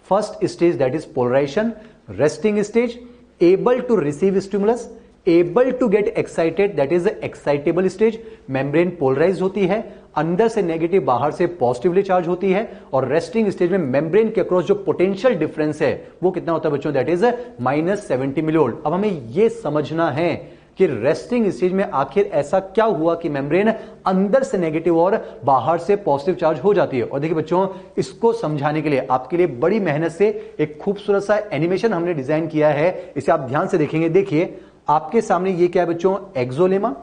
first stage that is polarisation, resting stage, able to receive stimulus, able to get excited, that is excitable stage. Membrane polarise होती है, अंदर से नेगेटिव बाहर से पॉजिटिवली चार्ज होती है। और रेस्टिंग स्टेज में मेम्ब्रेन के अक्रॉस जो पोटेंशियल डिफरेंस है वो कितना होता है बच्चों, दैट इज -70 मिलीवोल्ट। अब हमें यह समझना है कि रेस्टिंग स्टेज में आखिर ऐसा क्या हुआ कि मेम्ब्रेन अंदर से नेगेटिव और बाहर से पॉजिटिव चार्ज हो जाती है। और देखिए बच्चों, इसको समझाने के लिए आपके लिए बड़ी मेहनत से एक खूबसूरत सा एनिमेशन हमने डिजाइन किया है, इसे आप ध्यान से देखेंगे। देखिए आपके सामने ये क्या है बच्चों, एक्सोलेमा,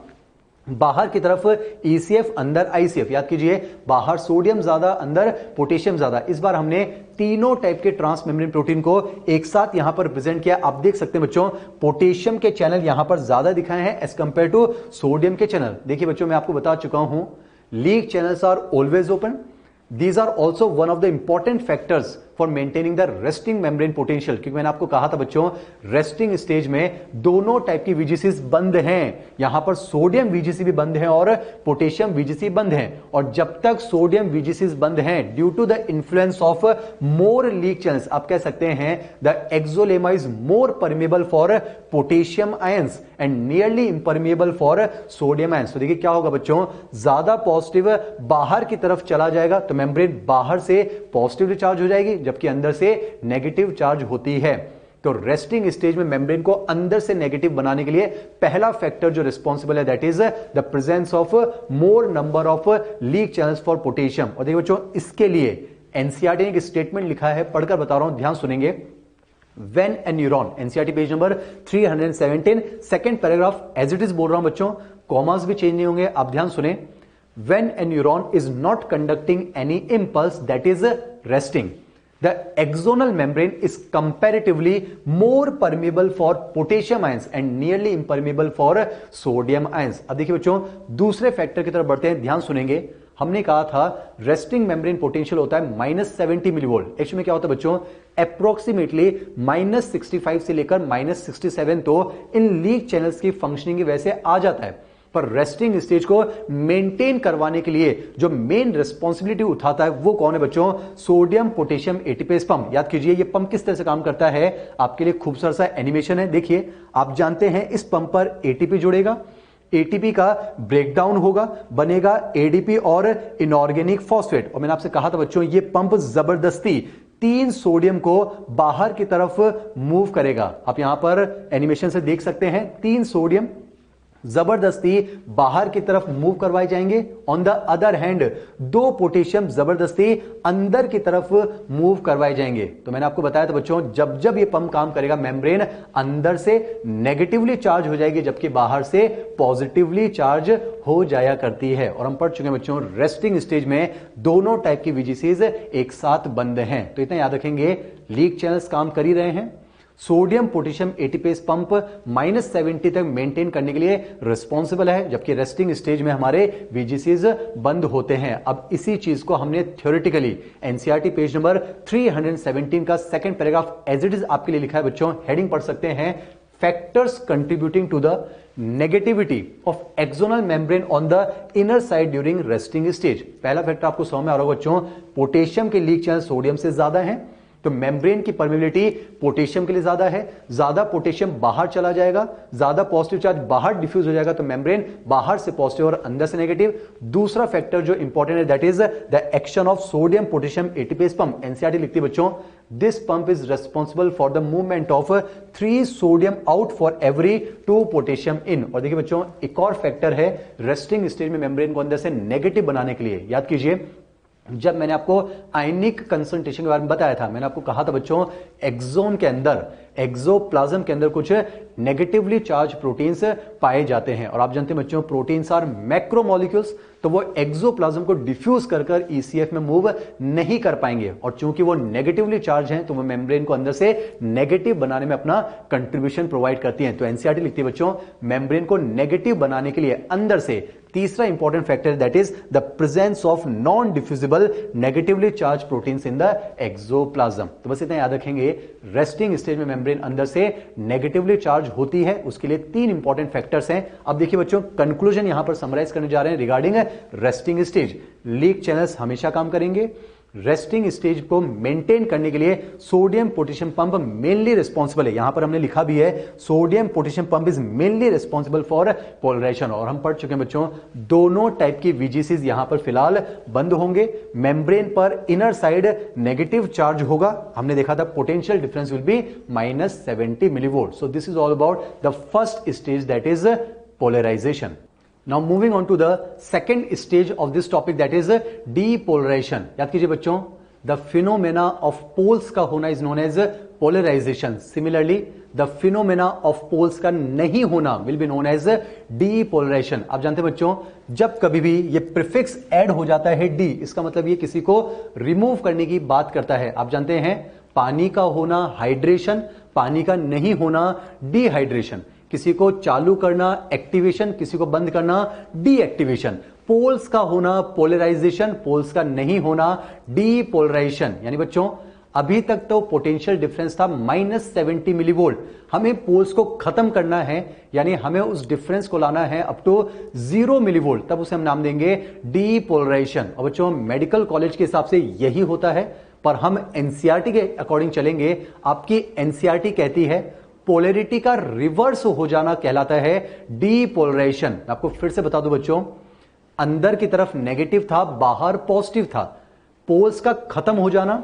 बाहर की तरफ ECF, अंदर ICF। याद कीजिए, बाहर सोडियम ज्यादा, अंदर पोटेशियम ज्यादा। इस बार हमने तीनों टाइप के ट्रांस मेम्ब्रेन प्रोटीन को एक साथ यहां पर प्रेजेंट किया। आप देख सकते हैं बच्चों, पोटेशियम के चैनल यहां पर ज्यादा दिखाए हैं एज कंपेयर टू सोडियम के चैनल। देखिए बच्चों, मैं आपको बता चुका हूं, leak channels are always open. These are also one of the important factors for maintaining the resting membrane potential। क्योंकि मैंने आपको कहा था बच्चों, रेस्टिंग स्टेज में दोनों टाइप की VGCs बंद हैं। यहां पर सोडियम VGC भी बंद है और पोटेशियम VGC बंद है। और जब तक सोडियम VGCs बंद हैं, due to the influence of more leak channels, आप कह सकते हैं the axolemma is more permeable for potassium ions and nearly impermeable for sodium ions. तो देखिए क्या होगा बच्चों, ज्यादा पॉजिटिव बाहर की तरफ चला जाएगा तो मेम्ब्रेन बाहर से पॉजिटिव चार्ज हो जाएगी, जबकि अंदर से नेगेटिव चार्ज होती है। तो रेस्टिंग स्टेज में मेम्ब्रेन को अंदर से नेगेटिव बनाने के लिए पहला फैक्टर जो रिस्पॉन्सिबल है, that is the presence of more number of leak channels for potassium. और देखिए बच्चों, इसके लिए एनसीईआरटी ने एक स्टेटमेंट लिखा है, पढ़कर बता रहा हूं, ध्यान सुनेंगे। When a neuron, NCERT page number 317, second paragraph, as it is बोल रहा हूं बच्चों, कॉमास भी चेंज नहीं होंगे, आप ध्यान सुने। When a neuron is not conducting any impulse, that is resting, the axonal membrane is comparatively more permeable for potassium ions and nearly impermeable for sodium ions। अब देखिए बच्चों, दूसरे फैक्टर की तरफ बढ़ते हैं, ध्यान सुनेंगे। हमने कहा था रेस्टिंग मेम्ब्रेन पोटेंशियल होता है -70 मिलीवोल्ट। एक्चुअली में क्या होता है बच्चों, अप्रोक्सीमेटली -65 से लेकर -67 तो इन लीक चैनल्स की फंक्शनिंग की वजह से आ जाता है। पर रेस्टिंग स्टेज को मेंटेन करवाने के लिए जो मेन रिस्पॉन्सिबिलिटी उठाता है वो कौन है बच्चों, सोडियम पोटेशियम एटीपेज पंप। याद कीजिए ये पंप किस तरह से काम करता है, आपके लिए खूबसूरत सा एनिमेशन है। देखिए, आप जानते हैं इस पंप पर एटीपी जुड़ेगा, एटीपी का ब्रेकडाउन होगा, बनेगा एडीपी और इनऑर्गेनिक फॉस्फेट। और मैंने आपसे कहा था बच्चों, ये पंप जबरदस्ती 3 सोडियम को बाहर की तरफ मूव करेगा। आप यहां पर एनिमेशन से देख सकते हैं, 3 सोडियम जबरदस्ती बाहर की तरफ मूव करवाए जाएंगे। On the other hand 2 potassium जबरदस्ती अंदर की तरफ मूव करवाए जाएंगे। तो मैंने आपको बताया था बच्चों, जब जब ये पंप काम करेगा, मेम्ब्रेन अंदर से नेगेटिवली चार्ज हो जाएगी, जबकि बाहर से पॉजिटिवली चार्ज हो जाया करती है। और हम पढ़ चुके हैं बच्चों, रेस्टिंग स्टेज में दोनों टाइप की VGCs एक साथ बंद हैं। तो इतना याद रखेंगे, लीक चैनल्स काम कर ही रहे हैं, सोडियम पोटेशियम एटीपेज पंप -70 तक मेंटेन करने के लिए रिस्पॉन्सिबल है, जबकि रेस्टिंग स्टेज में हमारे VGCs बंद होते हैं। अब इसी चीज को हमने थ्योरेटिकली एनसीईआरटी पेज नंबर 317 का second paragraph as it is आपके लिए लिखा है बच्चों। हेडिंग पढ़ सकते हैं, factors contributing to the negativity of axonal membrane on the inner side during resting stage. पहला फैक्टर आपको समझ में आ रहा होगा बच्चों, पोटेशियम के लीक चैनल सोडियम से ज्यादा है, तो मेम्ब्रेन की परमेबिलिटी पोटेशियम के लिए ज्यादा है। ज्यादा पोटेशियम बाहर चला जाएगा, ज्यादा पॉजिटिव चार्ज बाहर डिफ्यूज हो जाएगा, तो मेम्ब्रेन बाहर से पॉजिटिव और अंदर से नेगेटिव। दूसरा फैक्टर जो इंपॉर्टेंट है, that is the action of sodium potassium ATPase pump. NCERT लिखती है बच्चों, this pump is responsible for the movement of 3 sodium out for every 2 potassium in. और देखिए बच्चों, एक और फैक्टर है रेस्टिंग स्टेज में मेम्ब्रेन को अंदर से नेगेटिव बनाने के लिए। याद कीजिए, जब मैंने आपको आयनिक कंसंट्रेशन के बारे में बताया था, मैंने आपको कहा था बच्चों, एक्सोन के अंदर, एक्सोप्लाज्म के अंदर कुछ नेगेटिवली चार्ज प्रोटीन्स पाए जाते हैं। और आप जानते हैं बच्चों, प्रोटीन्स आर मैक्रोमोलिक्यूल्स, तो वो एक्सोप्लाज्म को डिफ्यूज कर कर ECF में मूव नहीं कर पाएंगे। और चूंकि वो नेगेटिवली चार्ज हैं, तो वो मेम्ब्रेन को अंदर से नेगेटिव बनाने में अपना कंट्रीब्यूशन प्रोवाइड करती हैं। तो एनसीईआरटी लिखती है बच्चों, मेम्ब्रेन को नेगेटिव बनाने के लिए अंदर से तीसरा important factor, that is the presence of non diffusible negatively charge proteins in the axoplasm. तो बस इतना याद रखेंगे, रेस्टिंग स्टेज में मेम्ब्रेन अंदर से नेगेटिवली चार्ज होती है, उसके लिए 3 इंपॉर्टेंट फैक्टर्स हैं। अब देखिए बच्चों, कंक्लूजन यहां पर समराइज करने जा रहे हैं regarding resting stage. Leak channels हमेशा काम करेंगे, रेस्टिंग स्टेज को मेंटेन करने के लिए sodium potassium pump mainly responsible है। यहां पर हमने लिखा भी है sodium potassium pump is mainly responsible for polarisation. और हम पढ़ चुके हैं बच्चों, दोनों टाइप की वीजीसीज यहां पर फिलहाल बंद होंगे। मेम्ब्रेन पर इनर साइड नेगेटिव चार्ज होगा, हमने देखा था potential difference will be -70 millivolt. So this is all about the first stage, that is polarization. Now moving on to the second stage of this topic, that is depolarization। याद कीजिए बच्चों, the phenomena of poles का होना is known as polarization। Similarly, the phenomena of poles का नहीं होना will be known as depolarization। आप जानते हैं बच्चों, जब कभी भी ये प्रीफिक्स ऐड हो जाता है d, इसका मतलब ये किसी को रिमूव करने की बात करता है। आप जानते हैं पानी का होना हाइड्रेशन, पानी का नहीं होना डिहाइड्रेशन। किसी को चालू करना एक्टिवेशन, किसी को बंद करना डीएक्टिवेशन। पोल्स का होना पोलराइजेशन, पोल्स का नहीं होना डीपोलराइजेशन। यानी बच्चों अभी तक तो पोटेंशियल डिफरेंस था -70 मिलीवोल्ट, हमें पोल्स को खत्म करना है, यानी हमें उस डिफरेंस को लाना है अप टू 0 मिलीवोल्ट, तब उसे हम नाम देंगे डीपोलराइजेशन। और बच्चों मेडिकल कॉलेज के हिसाब से यही होता है, पर हम एनसीईआरटी के अकॉर्डिंग चलेंगे। आपकी एनसीईआरटी कहती है पोलैरिटी का रिवर्स हो जाना कहलाता है डीपोलराइजेशन। मैं आपको फिर से बता दूं बच्चों, अंदर की तरफ नेगेटिव था, बाहर पॉजिटिव था। पोल्स का खत्म हो जाना,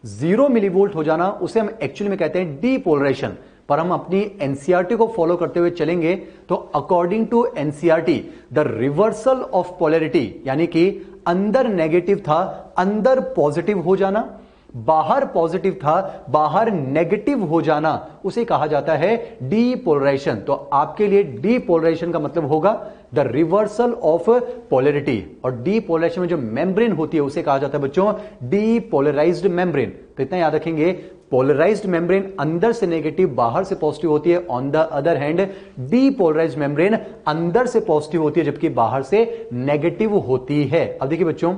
0 मिलीवोल्ट हो जाना, उसे हम एक्चुअली में कहते हैं डीपोलराइजेशन। पर हम अपनी एनसीईआरटी को फॉलो करते हुए चलेंगे तो according to NCERT the reversal of polarity, यानी कि अंदर नेगेटिव था, अंदर पॉजिटिव हो जाना, बाहर पॉजिटिव था, बाहर नेगेटिव हो जाना, उसे कहा जाता है डीपोलराइजेशन। तो आपके लिए डीपोलराइजेशन का मतलब होगा द रिवर्सल ऑफ पोलैरिटी। और डीपोलराइजेशन में जो मेम्ब्रेन होती है उसे कहा जाता है बच्चों डीपोलराइज्ड मेम्ब्रेन। तो इतना याद रखेंगे, पोलराइज्ड मेम्ब्रेन अंदर से नेगेटिव बाहर से पॉजिटिव होती है। On the other hand depolarised membrane अंदर से पॉजिटिव होती है जबकि बाहर से नेगेटिव होती है। अब देखिए बच्चों,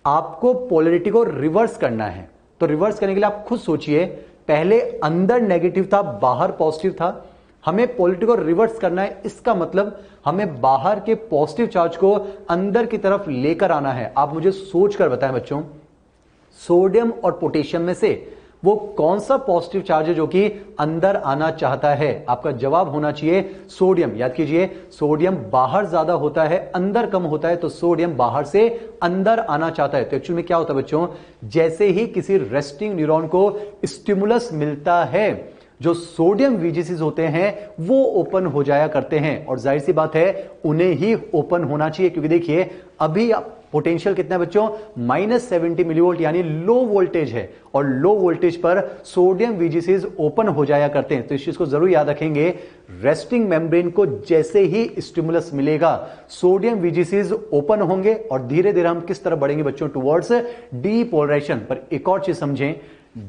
आपको पोलैरिटी को रिवर्स करना है, तो रिवर्स करने के लिए आप खुद सोचिए, पहले अंदर नेगेटिव था, बाहर पॉजिटिव था, हमें पोलैरिटी को रिवर्स करना है। इसका मतलब हमें बाहर के पॉजिटिव चार्ज को अंदर की तरफ लेकर आना है। आप मुझे सोचकर बताएं बच्चों, सोडियम और पोटेशियम में से वो कौन सा पॉजिटिव चार्ज है जो कि अंदर आना चाहता है? आपका जवाब होना चाहिए सोडियम। याद कीजिए, सोडियम बाहर ज्यादा होता है, अंदर कम होता है, तो सोडियम बाहर से अंदर आना चाहता है। तो एक्चुअली में क्या होता है बच्चों, जैसे ही किसी रेस्टिंग न्यूरॉन को स्टिमुलस मिलता है, जो सोडियम वीजीसीज होते हैं वो ओपन हो जाया करते हैं। और जाहिर सी बात है उन्हें ही ओपन होना चाहिए, क्योंकि देखिए अभी पोटेंशियल कितना है बच्चों, -70 मिलीवोल्ट, यानी लो वोल्टेज है, और लो वोल्टेज पर सोडियम वीजीसीज ओपन हो जाया करते हैं। तो इस चीज को जरूर याद रखेंगे, रेस्टिंग मेम्ब्रेन को जैसे ही स्टिमुलस मिलेगा सोडियम वीजीसीज ओपन होंगे और धीरे धीरे हम किस तरफ बढ़ेंगे बच्चों, टुवर्ड्स डीपोलराइजेशन। पर एक और चीज समझें,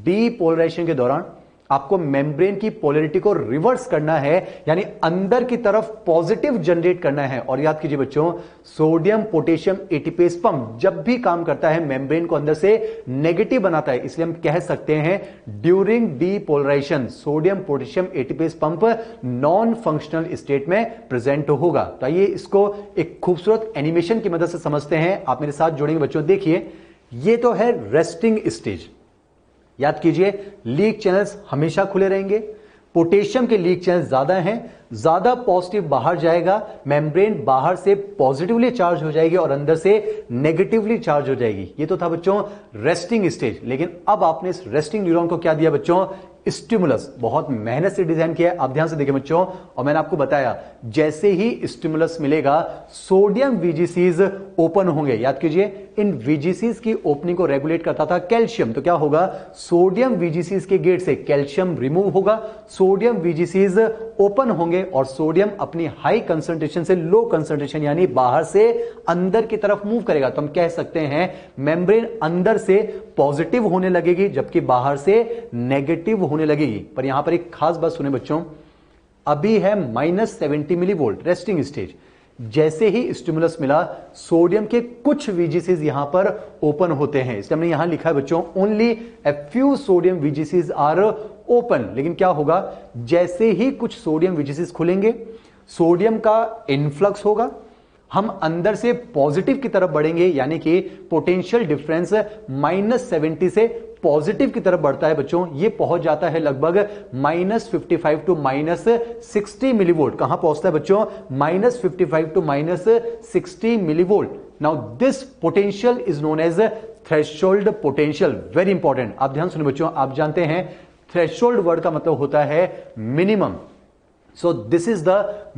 डीपोलराइजेशन के दौरान आपको मेम्ब्रेन की पोलैरिटी को रिवर्स करना है, यानी अंदर की तरफ पॉजिटिव जनरेट करना है। और याद कीजिए बच्चों, सोडियम पोटेशियम एटीपेज पंप जब भी काम करता है मेम्ब्रेन को अंदर से नेगेटिव बनाता है, इसलिए हम कह सकते हैं during depolarization sodium potassium ATPase pump non functional state में प्रेजेंट होगा। तो आइए इसको एक खूबसूरत एनिमेशन की मदद से समझते हैं। आप मेरे साथ जुड़ेंगे बच्चों। देखिए, ये तो है रेस्टिंग स्टेज। याद कीजिए, लीक चैनल्स हमेशा खुले रहेंगे, पोटेशियम के लीक चैनल ज्यादा हैं, ज्यादा पॉजिटिव बाहर जाएगा, मेम्ब्रेन बाहर से पॉजिटिवली चार्ज हो जाएगी और अंदर से नेगेटिवली चार्ज हो जाएगी। ये तो था बच्चों रेस्टिंग स्टेज। लेकिन अब आपने इस रेस्टिंग न्यूरॉन को क्या दिया बच्चों, स्टिमुलस। बहुत मेहनत से डिजाइन किया है, आप ध्यान से देखिए बच्चों। और मैंने आपको बताया, जैसे ही स्टिमुलस मिलेगा सोडियम वीजीसीज ओपन होंगे। याद कीजिए, इन वीजीसीज की ओपनिंग को रेगुलेट करता था कैल्शियम। तो क्या होगा, सोडियम वीजीसीज के गेट से कैल्शियम रिमूव होगा, सोडियम वीजीसीज ओपन होंगे और सोडियम अपनी हाई कंसंट्रेशन से लो कंसंट्रेशन यानी बाहर से अंदर की तरफ मूव करेगा। तो हम कह सकते हैं मेम्ब्रेन अंदर से पॉजिटिव होने लगेगी जबकि बाहर से नेगेटिव होने लगेगी। पर यहां पर एक खास बात सुने बच्चों, अभी है -70 मिलीवोल्ट रेस्टिंग स्टेज। जैसे ही स्टिमुलस मिला, सोडियम के कुछ वीजीसीज यहां पर ओपन होते हैं। इसलिए हमने यहां लिखा है बच्चों, only a few sodium VGCs are open. लेकिन क्या होगा, जैसे ही कुछ सोडियम वीजीसीज खुलेंगे, सोडियम का इनफ्लक्स होगा, हम अंदर से पॉजिटिव की तरफ बढ़ेंगे, यानी कि पोटेंशियल डिफरेंस -70 से पॉजिटिव की तरफ बढ़ता है बच्चों। ये पहुंच जाता है लगभग -55 टू -60 मिलीवोल्ट। कहां पहुंचता है बच्चों? -55 to -60 millivolt. Now this potential is known as threshold potential. Very important, आप ध्यान सुनिए बच्चों। आप जानते हैं थ्रेशोल्ड वर्ड का मतलब होता है minimum. So this is the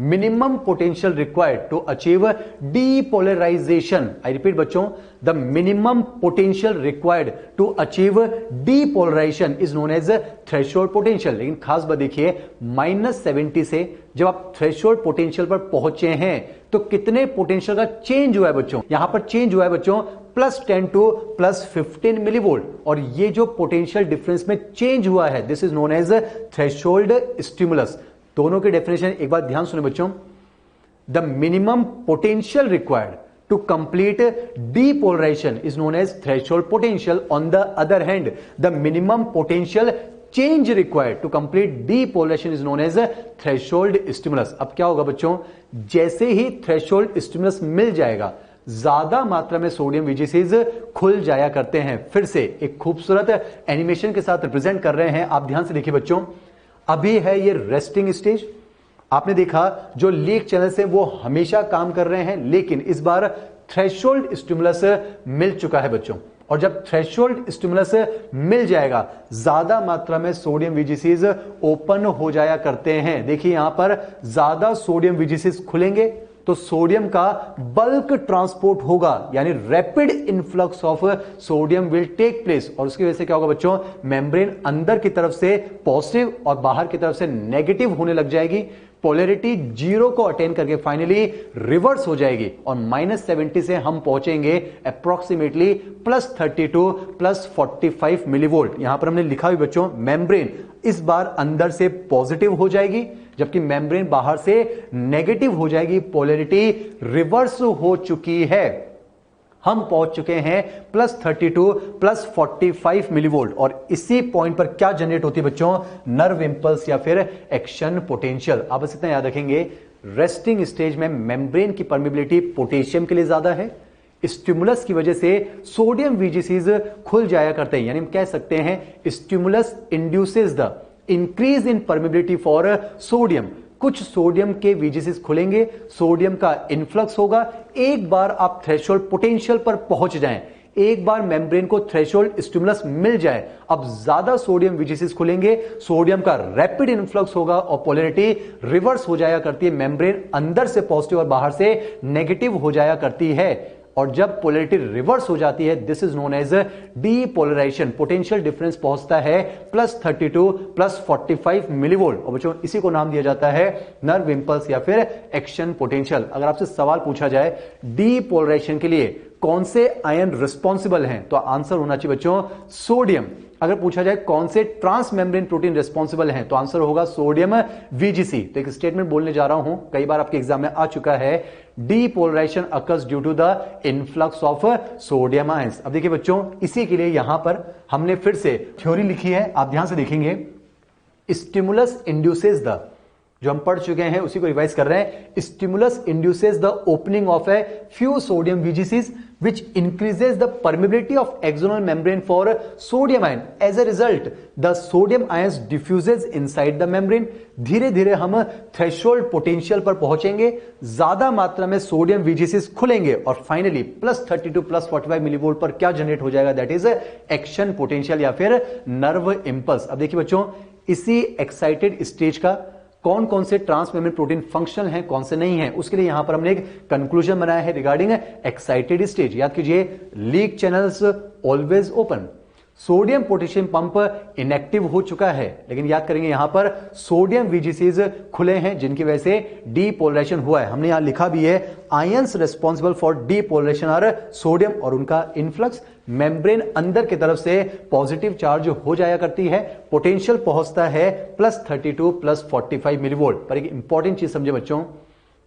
minimum potential required to achieve depolarization. I repeat बच्चों, the minimum potential required to achieve depolarization is known as threshold potential. लेकिन खास बात देखिए, -70 से जब आप थ्रेशोल्ड पोटेंशियल पर पहुंचे हैं तो कितने पोटेंशियल का चेंज हुआ है बच्चों? यहां पर चेंज हुआ है बच्चों +10 टू +15 मिलीवोल्ट। और ये जो पोटेंशियल डिफरेंस में चेंज हुआ है, this is known as threshold stimulus. दोनों की डेफिनेशन एक बार ध्यान सुने बच्चों। The minimum potential required to complete depolarization is known as threshold potential. On the other hand, the minimum potential change required to complete depolarization is known as threshold stimulus. अब क्या होगा बच्चों? जैसे ही थ्रेशोल्ड स्टिमुलस मिल जाएगा, ज्यादा मात्रा में sodium वीजीसीज खुल जाया करते हैं। फिर से एक खूबसूरत एनिमेशन के साथ रिप्रेजेंट कर रहे हैं, आप ध्यान से देखिए बच्चों। अभी है ये रेस्टिंग स्टेज। आपने देखा जो लीक चैनल से वो हमेशा काम कर रहे हैं, लेकिन इस बार थ्रेशोल्ड स्टिमुलस मिल चुका है बच्चों। और जब थ्रेशोल्ड स्टिमुलस मिल जाएगा, ज्यादा मात्रा में सोडियम वीजीसीज ओपन हो जाया करते हैं। देखिए यहां पर ज्यादा सोडियम वीजीसीज खुलेंगे तो सोडियम का बल्क ट्रांसपोर्ट होगा, यानी rapid influx of sodium will take place. और उसकी वजह से क्या होगा बच्चों? मेम्ब्रेन अंदर की तरफ से पॉजिटिव और बाहर की तरफ से नेगेटिव होने लग जाएगी। पोलैरिटी 0 को अटेन करके फाइनली रिवर्स हो जाएगी और -70 से हम पहुंचेंगे अप्रोक्सीमेटली +30 टू +45 मिलीवोल्ट। यहां पर हमने लिखा भी बच्चों, मेम्ब्रेन इस बार अंदर से पॉजिटिव हो जाएगी जबकि मेम्ब्रेन बाहर से नेगेटिव हो जाएगी। पोलैरिटी रिवर्स हो चुकी है। हम पहुंच चुके हैं +30 टू +45 मिलीवोल्ट। और इसी पॉइंट पर क्या जनरेट होती है बच्चों? नर्व इंपल्स या फिर एक्शन पोटेंशियल। आप बस इतना याद रखेंगे, रेस्टिंग स्टेज में मेम्ब्रेन की परमिबिलिटी पोटेशियम के लिए ज्यादा है। स्टिमुलस की वजह से सोडियम वीजीसीज खुल जाया करते हैं, यानी हम कह सकते हैं stimulus induces the increase in permeability for sodium. कुछ सोडियम के वीजीसीज खुलेंगे, सोडियम का इन्फ्लक्स होगा। एक बार आप थ्रेशोल्ड पोटेंशियल पर पहुंच जाएं, एक बार मेम्ब्रेन को थ्रेशोल्ड स्टिमुलस मिल जाए, अब ज्यादा सोडियम वीजीसीज खुलेंगे, सोडियम का रैपिड इन्फ्लक्स होगा और पोलैरिटी रिवर्स हो जाया करती है। मेम्ब्रेन अंदर से पॉजिटिव और बाहर से नेगेटिव हो जाया करती है। और जब पोलैरिटी रिवर्स हो जाती है, this is known as depolarization. Potential difference पहुंचता है +30 टू +45 मिलीवोल्ट। और बच्चों इसी को नाम दिया जाता है नर्व इंपल्स या फिर एक्शन पोटेंशियल। अगर आपसे सवाल पूछा जाए डीपोलराइजेशन के लिए कौन से आयन रिस्पॉन्सिबल हैं, तो आंसर होना चाहिए बच्चों सोडियम। अगर पूछा जाए कौन से ट्रांस मेम्ब्रेन प्रोटीन रिस्पॉन्सिबल हैं, तो आंसर होगा सोडियम वीजीसी। तो एक स्टेटमेंट बोलने जा रहा हूं, कई बार आपके एग्जाम में आ चुका है, depolarization occurs due to the influx of sodium ions. अब देखिए बच्चों, इसी के लिए यहां पर हमने फिर से थ्योरी लिखी है, आप ध्यान से देखेंगे। स्टिमुलस इंड्यूसेस द, जो हम पढ़ चुके हैं उसी को रिवाइज कर रहे हैं। Stimulus induces the opening of a few sodium VGCs which increases the permeability of axonal membrane for sodium ion. As a result, the sodium ions diffuses inside the membrane. धीरे धीरे हम थ्रेशोल्ड पोटेंशियल पर पहुंचेंगे, ज्यादा मात्रा में sodium वीजीसीज खुलेंगे और फाइनली +30 टू +45 मिलीवोल्ट पर क्या जनरेट हो जाएगा? दैट इज एक्शन पोटेंशियल या फिर नर्व इंपल्स। अब देखिए बच्चों, इसी एक्साइटेड स्टेज का कौन कौन से ट्रांस मेम्ब्रेन प्रोटीन फंक्शनल हैं, कौन से नहीं हैं, उसके लिए यहां पर हमने एक कंक्लूजन बनाया है रिगार्डिंग एक्साइटेड स्टेज। याद कीजिए, leak channels always open. Sodium potassium pump inactive हो चुका है, लेकिन याद करेंगे यहां पर सोडियम वीजीसीज खुले हैं जिनकी वजह से डीपोलराइजेशन हुआ है। हमने यहां लिखा भी है, ions responsible for depolarization are sodium और उनका इनफ्लक्स। मेम्ब्रेन अंदर की तरफ से पॉजिटिव चार्ज हो जाया करती है, पोटेंशियल पहुंचता है +30 टू +45 मिलीवोल्ट। पर एक इंपॉर्टेंट चीज समझे बच्चों,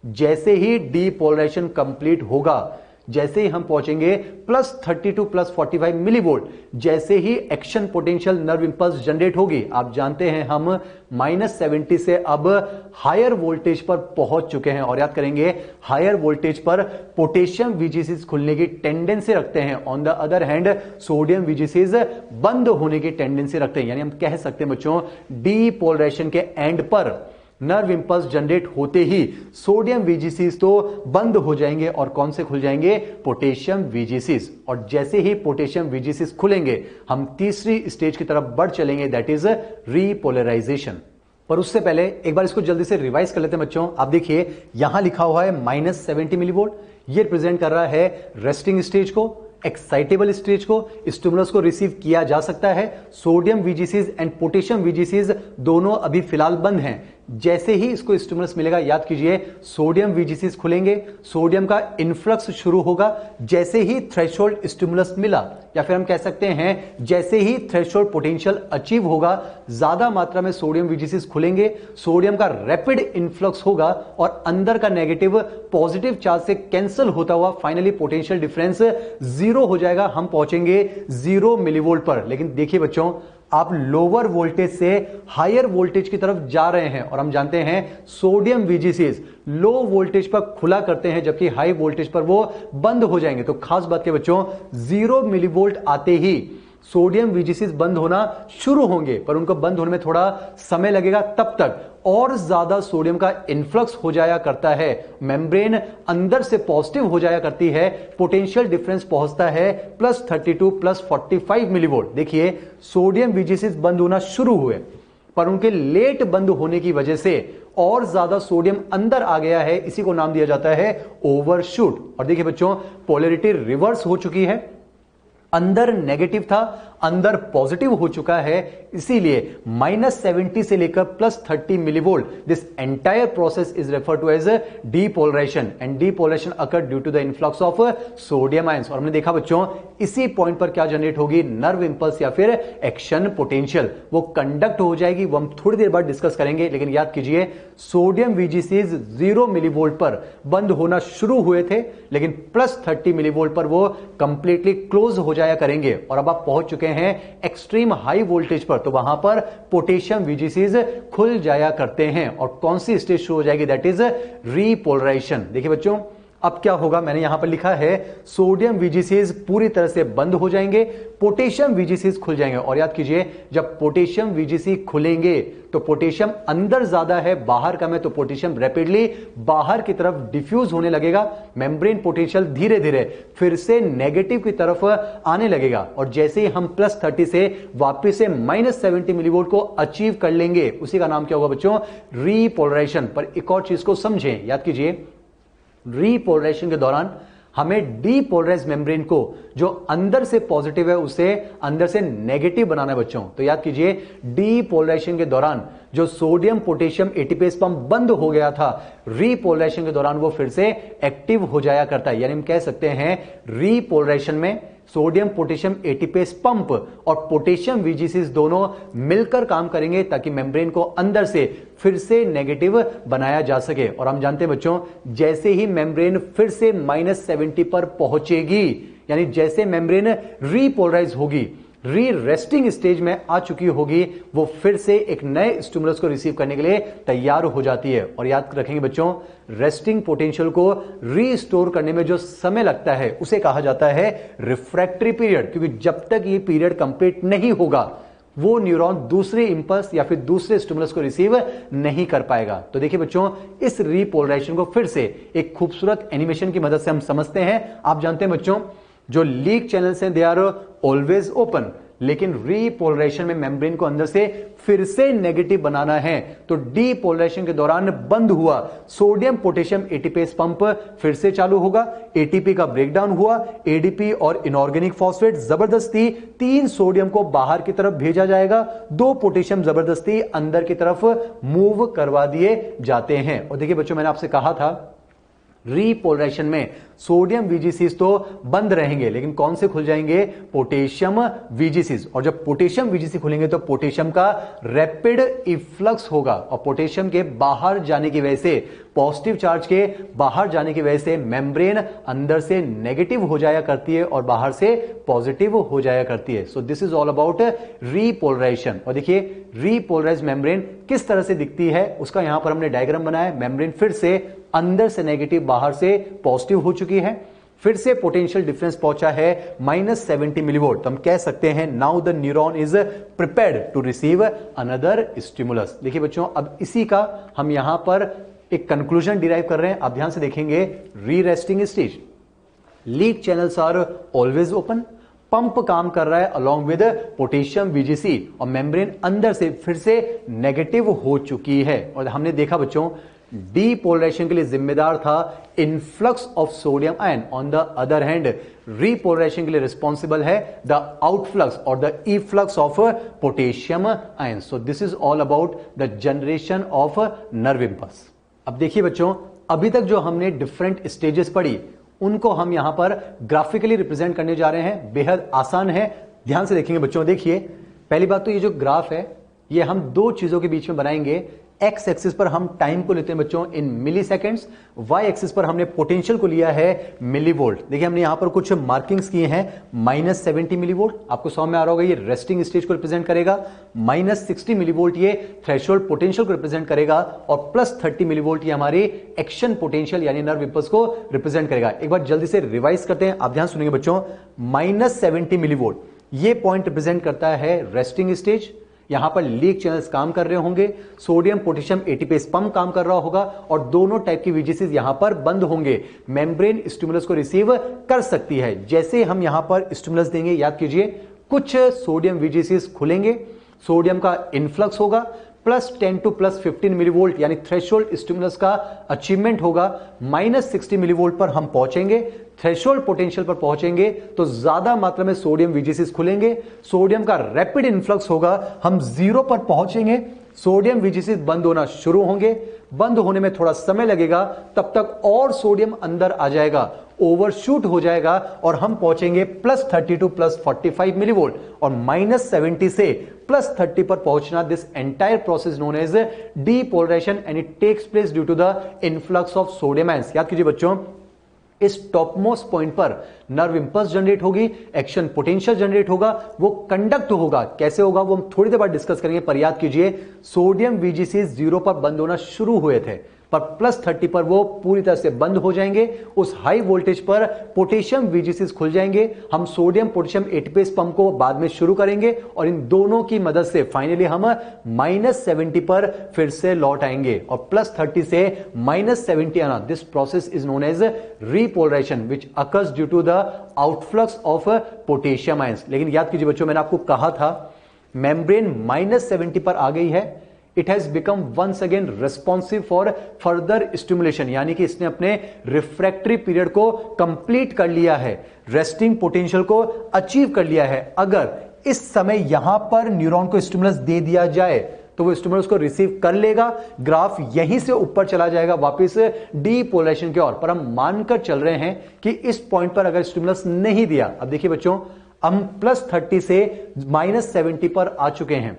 जैसे ही डीपोलराइजेशन कंप्लीट होगा, जैसे ही हम पहुंचेंगे +32 +45 मिलीवोल्ट, जैसे ही action potential nerve impulse generate होगी, आप जानते हैं हम -70 से अब हायर वोल्टेज पर पहुंच चुके हैं। और याद करेंगे हायर वोल्टेज पर पोटेशियम वीजीसीज खुलने की टेंडेंसी रखते हैं, on the other hand sodium VGCs बंद होने की टेंडेंसी रखते हैं। यानी हम कह सकते हैं बच्चों, डीपोलराइजेशन के एंड पर नर्व इंपल्स जनरेट होते ही सोडियम वीजीसीज तो बंद हो जाएंगे और कौन से खुल जाएंगे, पोटेशियम वीजीसीज। और जैसे ही पोटेशियम वीजीसीज खुलेंगे हम तीसरी स्टेज की तरफ बढ़ चलेंगे, दैट इज रीपोलराइजेशन। पर उससे पहले एक बार इसको जल्दी से रिवाइज कर लेते हैं बच्चों। आप देखिए यहां लिखा हुआ है -70 मिलीवोल्ट, ये रिप्रेजेंट कर रहा है रेस्टिंग स्टेज को, एक्साइटेबल स्टेज को, स्टिमुलस को रिसीव किया जा सकता है। सोडियम वीजीसीज एंड पोटेशियम वीजीसीज दोनों अभी फिलहाल बंद हैं। जैसे ही इसको स्टिमुलस मिलेगा, याद कीजिए सोडियम वीजीसीज खुलेंगे, सोडियम का इन्फ्लक्स शुरू होगा। जैसे ही थ्रेशोल्ड स्टिमुलस मिला, या फिर हम कह सकते हैं जैसे ही थ्रेशोल्ड पोटेंशियल अचीव होगा, ज्यादा मात्रा में सोडियम वीजीसीज खुलेंगे, सोडियम का रैपिड इन्फ्लक्स होगा और अंदर का नेगेटिव पॉजिटिव चार्ज से कैंसिल होता हुआ फाइनली पोटेंशियल डिफरेंस 0 हो जाएगा। हम पहुंचेंगे 0 मिलीवोल्ट पर। लेकिन देखिए बच्चों, आप लोअर वोल्टेज से हायर वोल्टेज की तरफ जा रहे हैं और हम जानते हैं सोडियम वीजीसीज लो वोल्टेज पर खुला करते हैं, जबकि हाई वोल्टेज पर वो बंद हो जाएंगे। तो खास बात के बच्चों, 0 मिलीवोल्ट आते ही सोडियम वीजीसीज बंद होना शुरू होंगे, पर उनको बंद होने में थोड़ा समय लगेगा। तब तक और ज्यादा सोडियम का इन्फ्लक्स हो जाया करता है, मेम्ब्रेन अंदर से पॉजिटिव हो जाया करती है, पोटेंशियल डिफरेंस पहुंचता है +32 +45 मिलीवोल्ट। देखिए सोडियम वीजीसीज बंद होना शुरू हुए, पर उनके लेट बंद होने की वजह से और ज्यादा सोडियम अंदर आ गया है। इसी को नाम दिया जाता है ओवरशूट। और देखिए बच्चों, पोलैरिटी रिवर्स हो चुकी है, अंदर नेगेटिव था, अंदर पॉजिटिव हो चुका है। इसीलिए -70 से लेकर +30 millivolt, this entire process is refer to as depolarization, and depolarization occur due to the influx of sodium ions. और हमने देखा बच्चों, इसी पॉइंट पर क्या जनरेट होगी, नर्व इंपल्स या फिर एक्शन पोटेंशियल, वो कंडक्ट हो जाएगी। वो हम थोड़ी देर बाद डिस्कस करेंगे। लेकिन याद कीजिए, सोडियम वीजीसीज 0 मिलीवोल्ट पर बंद होना शुरू हुए थे, लेकिन +30 मिलीवोल्ट पर वो कंप्लीटली क्लोज हो जाया करेंगे। और अब आप पहुंच चुके हैं एक्सट्रीम हाई वोल्टेज पर, तो वहां पर पोटेशियम वीजीसीज खुल जाया करते हैं और कौन सी स्टेज शुरू हो जाएगी, दैट इज रीपोलराइजेशन। देखिए बच्चों, अब क्या होगा, मैंने यहां पर लिखा है सोडियम वीजीसीज पूरी तरह से बंद हो जाएंगे, पोटेशियम वीजीसीज खुल जाएंगे। और याद कीजिए, जब पोटेशियम वीजीसी खुलेंगे तो पोटेशियम अंदर ज्यादा है, बाहर कम है, तो पोटेशियम रैपिडली बाहर की तरफ डिफ्यूज होने लगेगा। मेम्ब्रेन पोटेंशियल धीरे धीरे फिर से नेगेटिव की तरफ आने लगेगा। और जैसे ही हम +30 से वापस से -70 मिलीवोल्ट को अचीव कर लेंगे, उसी का नाम क्या होगा बच्चों, रीपोलराइजेशन। पर एक और चीज को समझें, याद कीजिए, रीपोलराइजेशन के दौरान हमें डीपोलराइज मेम्ब्रेन को, जो अंदर से पॉजिटिव है, उसे अंदर से नेगेटिव बनाना है बच्चों। तो याद कीजिए, डीपोलराइजेशन के दौरान जो सोडियम पोटेशियम एटीपीएस पंप बंद हो गया था, रीपोलराइजेशन के दौरान वो फिर से एक्टिव हो जाया करता है। यानी हम कह सकते हैं, रीपोलराइजेशन में सोडियम पोटेशियम एटीपेस पंप और पोटेशियम वीजीसीज दोनों मिलकर काम करेंगे ताकि मेम्ब्रेन को अंदर से फिर से नेगेटिव बनाया जा सके। और हम जानते हैं बच्चों, जैसे ही मेम्ब्रेन फिर से -70 पर पहुंचेगी, यानी जैसे मेम्ब्रेन रीपोलराइज होगी, रेस्टिंग स्टेज में आ चुकी होगी, वो फिर से एक नए स्टिमुलस को रिसीव करने के लिए तैयार हो जाती है। और याद रखेंगे बच्चों, रेस्टिंग पोटेंशियल को रीस्टोर करने में जो समय लगता है उसे कहा जाता है रिफ्रैक्टरी पीरियड, क्योंकि जब तक ये पीरियड कंप्लीट नहीं होगा वो न्यूरॉन दूसरे इंपल्स या फिर दूसरे स्टिमुलस को रिसीव नहीं कर पाएगा। तो देखिए बच्चों, इस रीपोलराइजेशन को फिर से एक खूबसूरत एनिमेशन की मदद से हम समझते हैं। आप जानते हैं बच्चों, जो लीक चैनल्स हैं दे आर ऑलवेज ओपन, लेकिन रीपोलराइजेशन में मेम्ब्रेन को अंदर से फिर से नेगेटिव बनाना है। तो डीपोलराइजेशन के दौरान बंद हुआ सोडियम पोटेशियम एटीपेस पंप फिर से चालू होगा, एटीपी का ब्रेकडाउन हुआ, एडीपी और इनऑर्गेनिक फॉस्फेट जबरदस्ती 3 सोडियम को बाहर की तरफ भेजा जाएगा, 2 पोटेशियम जबरदस्ती अंदर की तरफ मूव करवा दिए जाते हैं। और देखिए बच्चों, मैंने आपसे कहा था रीपोलराइजेशन में सोडियम VGCs तो बंद रहेंगे, लेकिन कौन से खुल जाएंगे? Potassium VGCs। और जब पोटेशियम VGC खुलेंगे तो पोटेशियम का रैपिड इफ्लक्स होगा, और पोटेशियम के बाहर जाने की वजह से, पॉजिटिव चार्ज के बाहर जाने की वजह से मेम्ब्रेन अंदर से नेगेटिव हो जाया करती है और बाहर से पॉजिटिव हो जाया करती है। सो this is all about repolarisation. और देखिए रीपोलराइज मेम्ब्रेन किस तरह से दिखती है उसका यहां पर हमने डायग्राम बनाया। मेम्ब्रेन फिर से अंदर से नेगेटिव, बाहर से पॉजिटिव हो चुकी है, फिर से पोटेंशियल डिफरेंस पहुंचा है -70 मिलीवोल्ट। तो हम कह सकते हैं now the neuron is prepared to receive another stimulus. देखिए बच्चों, अब इसी का हम यहां पर एक कंक्लूजन डिराइव कर रहे हैं। आप ध्यान से देखेंगे, re resting stage, leak channels are always open, pump काम कर रहा है अलोंग विद पोटेशियम VGC, और मेम्ब्रेन अंदर से फिर से नेगेटिव हो चुकी है। और हमने देखा बच्चों, डीपोलराइजेशन के लिए जिम्मेदार था influx of sodium ion, on the other hand repolarisation के लिए रिस्पॉन्सिबल है द आउटफ्लक्स और the efflux of potassium ion. So this is all about the generation of nerve impulse. अब देखिए बच्चों, अभी तक जो हमने डिफरेंट स्टेजेस पढ़ी उनको हम यहां पर ग्राफिकली रिप्रेजेंट करने जा रहे हैं। बेहद आसान है, ध्यान से देखेंगे बच्चों। देखिए, पहली बात तो ये जो ग्राफ है ये हम दो चीजों के बीच में बनाएंगे। एक्स एक्सिस पर हम टाइम को लेते हैं बच्चों इन मिली सेकेंड्स, वाई एक्सिस पर हमने पोटेंशियल को लिया है मिली वोल्ट। देखिए हमने यहां पर कुछ मार्किंग्स किए हैं, -70 मिली वोल्ट, आपको समझ में आ रहा होगा, ये रेस्टिंग स्टेज को रिप्रेजेंट करेगा। -60 मिली वोल्ट ये थ्रेशोल्ड पोटेंशियल को रिप्रेजेंट करेगा, और +30 मिली वोल्ट ये हमारी एक्शन पोटेंशियल यानी नर्व इंपल्स को रिप्रेजेंट करेगा। एक बार जल्दी से रिवाइज करते हैं, आप ध्यान सुनेंगे बच्चों। -70 मिली वोल्ट ये पॉइंट रिप्रेजेंट करता है रेस्टिंग स्टेज, यहां पर लीक चैनल्स काम कर रहे होंगे, सोडियम पोटेशियम एटीपेस पंप काम कर रहा होगा, और दोनों टाइप की VGCs यहां पर बंद होंगे। मेम्ब्रेन स्टिमुलस को रिसीव कर सकती है। जैसे हम यहां पर स्टिमुलस देंगे, याद कीजिए, कुछ सोडियम VGCs खुलेंगे, सोडियम का इनफ्लक्स होगा, +10 to +15 मिलीवोल्ट यानी थ्रेशोल्ड स्टिमुलस का अचीवमेंट होगा। -60 मिलीवोल्ट पर हम पहुंचेंगे, थ्रेशोल्ड पोटेंशियल पर पहुंचेंगे तो ज्यादा मात्रा में सोडियम VGCs खुलेंगे, सोडियम का रैपिड इन्फ्लक्स होगा, हम 0 पर पहुंचेंगे, सोडियम VGCs बंद होना शुरू होंगे, बंद होने में थोड़ा समय लगेगा, तब तक और सोडियम अंदर आ जाएगा, ओवरशूट हो जाएगा, और हम पहुंचेंगे +30 to +45 मिलीवोल्ट, और -70 से +30 पर पहुंचना, this entire process known as depolarization and it takes place due to the influx of sodium ions. याद कीजिए बच्चों, इस टॉपमोस्ट पॉइंट पर नर्व इंपल्स जनरेट होगी, एक्शन पोटेंशियल जनरेट होगा, वो कंडक्ट होगा। कैसे होगा वो हम थोड़ी देर बाद डिस्कस करेंगे, पर याद कीजिए सोडियम VGCs 0 पर बंद होना शुरू हुए थे, पर +30 पर वो पूरी तरह से बंद हो जाएंगे। उस हाई वोल्टेज पर पोटेशियम VGCs खुल जाएंगे, हम सोडियम पोटेशियम एटीपेस पंप को बाद में शुरू करेंगे, और इन दोनों की मदद से फाइनली हम -70 पर फिर से लौट आएंगे, और +30 से -70 आना, this process is known as repolarisation which occurs due to the outflux of potassium ions. लेकिन याद कीजिए बच्चों, मैंने आपको कहा था मेम्ब्रेन -70 पर आ गई है, it has become once again responsive for further stimulation, यानी कि इसने अपने रिफ्रैक्टरी पीरियड को कंप्लीट कर लिया है, रेस्टिंग पोटेंशियल को अचीव कर लिया है। अगर इस समय यहां पर न्यूरॉन को स्टिमुलस दे दिया जाए तो वो स्टिमुलस को रिसीव कर लेगा, ग्राफ यहीं से ऊपर चला जाएगा वापस डीपोलराइजेशन की ओर। पर हम मानकर चल रहे हैं कि इस पॉइंट पर अगर स्टिमुलस नहीं दिया, अब देखिए बच्चों, हम +30 से -70 पर आ चुके हैं,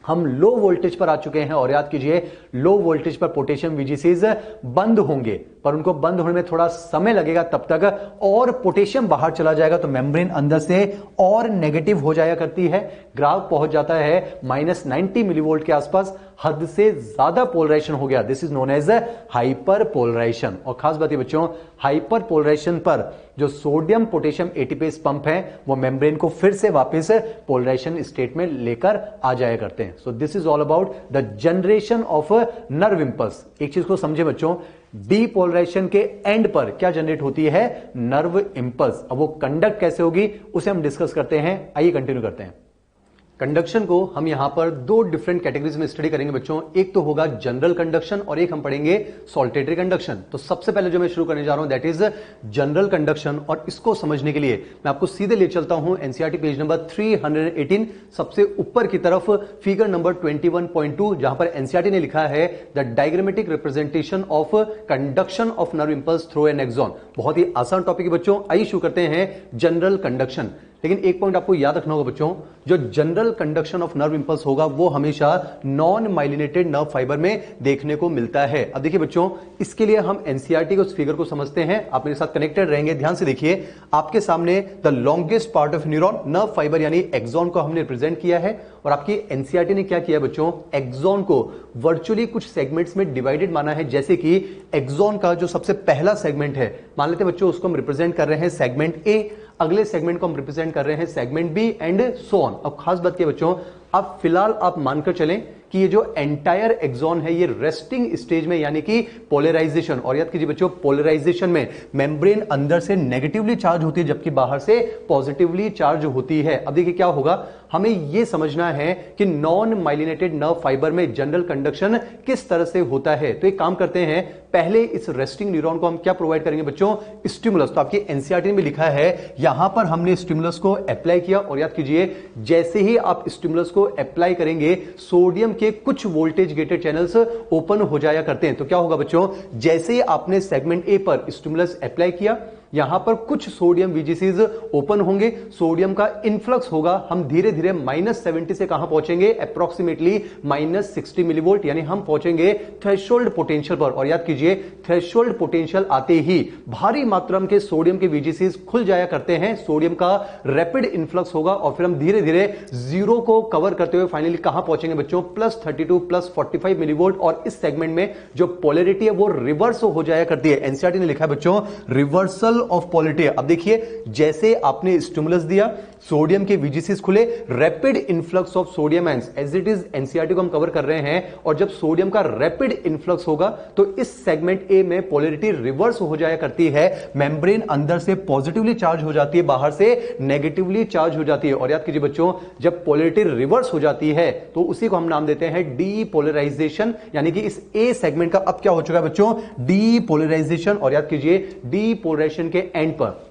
हम लो वोल्टेज पर आ चुके हैं, और याद कीजिए लो वोल्टेज पर पोटेशियम VGCs बंद होंगे, पर उनको बंद होने में थोड़ा समय लगेगा, तब तक और पोटेशियम बाहर चला जाएगा, तो मेम्ब्रेन अंदर से और नेगेटिव हो जाया करती है, ग्राफ पहुंच जाता है -90 मिलीवोल्ट के आसपास, हद से ज्यादा पोलराइजेशन हो गया, this is known as hyper polarization. और खास बात है बच्चों, हाइपर पोलराइजेशन पर जो सोडियम पोटेशियम एटीपेस पंप है वो मेम्ब्रेन को फिर से वापस पोलराइजेशन स्टेट में लेकर आ जाया करते हैं। सो this is all about the generation of nerve impulse. एक चीज को समझे बच्चों, डीपोलराइजेशन के एंड पर क्या जनरेट होती है? Nerve impulse. अब वो कंडक्ट कैसे होगी उसे हम डिस्कस करते हैं, आइए कंटिन्यू करते हैं। कंडक्शन को हम यहां पर दो डिफरेंट कैटेगरीज में स्टडी करेंगे बच्चों। एक तो होगा जनरल कंडक्शन और एक हम पढ़ेंगे सॉल्टेटरी कंडक्शन। तो सबसे पहले जो मैं शुरू करने जा रहा हूं दैट इज जनरल कंडक्शन, और इसको समझने के लिए मैं आपको सीधे ले चलता हूं एनसीईआरटी पेज नंबर 318, सबसे ऊपर की तरफ फिगर नंबर 21.2, जहां पर एनसीईआरटी ने लिखा है the diagrammatic representation of conduction of nerve impulse through an axon. बहुत ही आसान टॉपिक है बच्चों। आइए शुरू करते हैं जनरल कंडक्शन। लेकिन एक पॉइंट आपको याद रखना होगा बच्चों, जो general conduction of nerve impulse होगा वो हमेशा नॉन माइलिनेटेड नर्व फाइबर में देखने को मिलता है। अब देखिए बच्चों, इसके लिए हम एनसीईआरटी को, उस फिगर को समझते हैं। आप मेरे साथ कनेक्टेड रहेंगे, ध्यान से देखिए। आपके सामने the longest part of neuron, nerve fibre यानी एक्सॉन को हमने रिप्रेजेंट किया है, और आपकी एनसीईआरटी ने क्या किया बच्चों, एक्सॉन को वर्चुअली कुछ सेगमेंट्स में डिवाइडेड माना है। जैसे कि एक्सॉन का जो सबसे पहला सेगमेंट है, मान लेते हैं बच्चों उसको हम रिप्रेजेंट कर रहे हैं सेगमेंट ए, अगले सेगमेंट को हम रिप्रेजेंट कर रहे हैं segment B and so on. अब खास बात क्या बच्चों, अब फिलहाल आप मानकर चलें कि ये जो एंटायर एक्सॉन है ये रेस्टिंग स्टेज में, यानी कि पोलराइजेशन, और याद कीजिए बच्चों पोलराइजेशन में मेम्ब्रेन अंदर से नेगेटिवली चार्ज होती है जबकि बाहर से पॉजिटिवली चार्ज होती है। अब देखिए क्या होगा, हमें यह समझना है कि नॉन माइलिनेटेड नर्व फाइबर में जनरल कंडक्शन किस तरह से होता है। तो एक काम करते हैं, पहले इस रेस्टिंग न्यूरॉन को हम क्या प्रोवाइड करेंगे बच्चों, स्टिमुलस। तो आपकी एनसीईआरटी में लिखा है, यहां पर हमने स्टिमुलस को अप्लाई किया, और याद कीजिए जैसे ही आप स्टिमुलस को अप्लाई करेंगे सोडियम के कुछ वोल्टेज गेटेड चैनल्स ओपन हो जाया करते हैं। तो क्या होगा बच्चों, जैसे ही आपने सेगमेंट ए पर स्टिमुलस अप्लाई किया, यहां पर कुछ सोडियम वीजीसीज ओपन होंगे, सोडियम का इनफ्लक्स होगा, हम धीरे धीरे -70 से कहां पहुंचेंगे, अप्रोक्सीमेटली -60 मिलीवोल्ट, यानी हम पहुंचेंगे थ्रेशोल्ड पोटेंशियल पर। और याद कीजिए थ्रेशोल्ड पोटेंशियल आते ही भारी मात्रा में के सोडियम के वीजीसीज खुल जाया करते हैं, सोडियम का रैपिड इनफ्लक्स होगा, और फिर हम धीरे धीरे जीरो को कवर करते हुए फाइनली कहां पहुंचेंगे बच्चों, +32 +45 मिलीवोल्ट। और इस सेगमेंट में जो पोलैरिटी है वो रिवर्स हो जाया करती है। एनसीईआरटी ने लिखा है बच्चों रिवर्सल ऑफ पोलैरिटी। अब देखिए जैसे आपने स्टिमुलस दिया, सोडियम के वीजीसीज खुले, rapid influx of sodium ions, as it is NCERT को हम कवर कर रहे हैं, और जब सोडियम का रैपिड इनफ्लक्स होगा तो इस सेगमेंट ए में पोलैरिटी रिवर्स हो जाया करती है, मेम्ब्रेन अंदर से पॉजिटिवली चार्ज हो जाती है, बाहर से नेगेटिवली चार्ज हो जाती है। और याद कीजिए बच्चों, जब पोलैरिटी रिवर्स हो जाती है तो उसी को हम नाम देते हैं डीपोलराइजेशन, यानी कि इस ए सेगमेंट का अब क्या हो चुका है बच्चों, डीपोलराइजेशन। और याद कीजिए डीपोलराइजेशन के एंड पर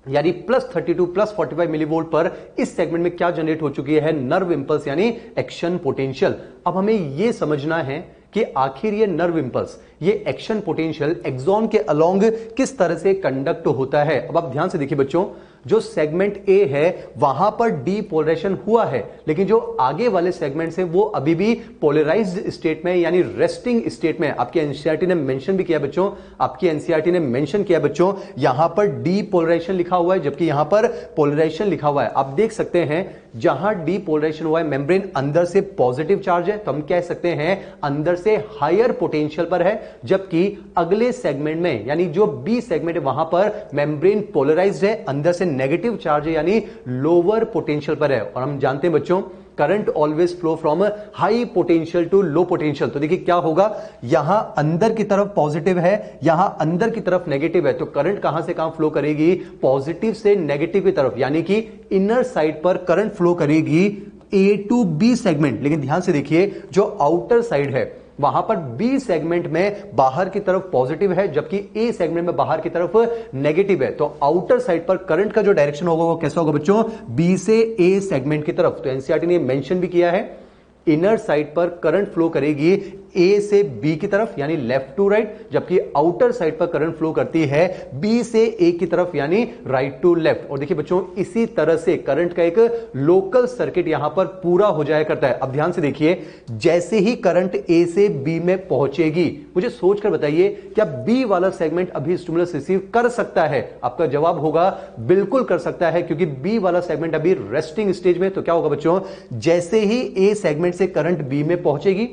यानी +32 +45 मिलीवोल्ट पर इस सेगमेंट में क्या जनरेट हो चुकी है, नर्व इंपल्स यानी एक्शन पोटेंशियल। अब हमें यह समझना है कि आखिर ये नर्व इंपल्स, ये एक्शन पोटेंशियल एक्सॉन के अलोंग किस तरह से कंडक्ट होता है। अब आप ध्यान से देखिए बच्चों, जो सेगमेंट ए है वहां पर डीपोलराइजेशन हुआ है, लेकिन जो आगे वाले सेगमेंट्स हैं वो अभी भी पोलराइज्ड स्टेट में यानी रेस्टिंग स्टेट में। आपकी एनसीईआरटी ने मेंशन भी किया बच्चों, आपकी एनसीईआरटी ने मेंशन किया बच्चों, यहां पर डीपोलराइजेशन लिखा हुआ है जबकि यहां पर पोलराइजेशन लिखा हुआ है। आप देख सकते हैं जहां डीपोलराइजेशन हुआ है मेम्ब्रेन अंदर से पॉजिटिव चार्ज है, तो हम कह सकते हैं अंदर से हायर पोटेंशियल पर है, जबकि अगले सेगमेंट में यानी जो बी सेगमेंट है वहां पर मेम्ब्रेन पोलराइज्ड है, अंदर से नेगेटिव चार्ज है यानी लोअर पोटेंशियल पर है। और हम जानते हैं बच्चों current always flow from high potential to low potential. तो देखिए क्या होगा, यहां अंदर की तरफ पॉजिटिव है, यहां अंदर की तरफ नेगेटिव है, तो करंट कहां से कहां फ्लो करेगी, पॉजिटिव से नेगेटिव की तरफ, यानी कि इनर साइड पर करंट फ्लो करेगी ए टू बी सेगमेंट। लेकिन ध्यान से देखिए जो आउटर साइड है वहां पर बी सेगमेंट में बाहर की तरफ पॉजिटिव है जबकि ए सेगमेंट में बाहर की तरफ नेगेटिव है, तो आउटर साइड पर करंट का जो डायरेक्शन होगा वो कैसा होगा बच्चों, बी से ए सेगमेंट की तरफ। तो एनसीईआरटी ने मेंशन भी किया है इनर साइड पर करंट फ्लो करेगी ए से बी की तरफ यानी लेफ्ट टू राइट, जबकि आउटर साइड पर करंट फ्लो करती है बी से ए की तरफ यानी राइट टू लेफ्ट। और देखिए बच्चों इसी तरह से करंट का एक लोकल सर्किट यहां पर पूरा हो जाया करता है। अब ध्यान से देखिए, जैसे ही करंट ए से बी में पहुंचेगी, मुझे सोचकर बताइए क्या बी वाला सेगमेंट अभी स्टिमुलस रिसीव कर सकता है? आपका जवाब होगा बिल्कुल कर सकता है, क्योंकि बी वाला सेगमेंट अभी रेस्टिंग स्टेज में। तो क्या होगा बच्चों, जैसे ही ए सेगमेंट से करंट बी में पहुंचेगी,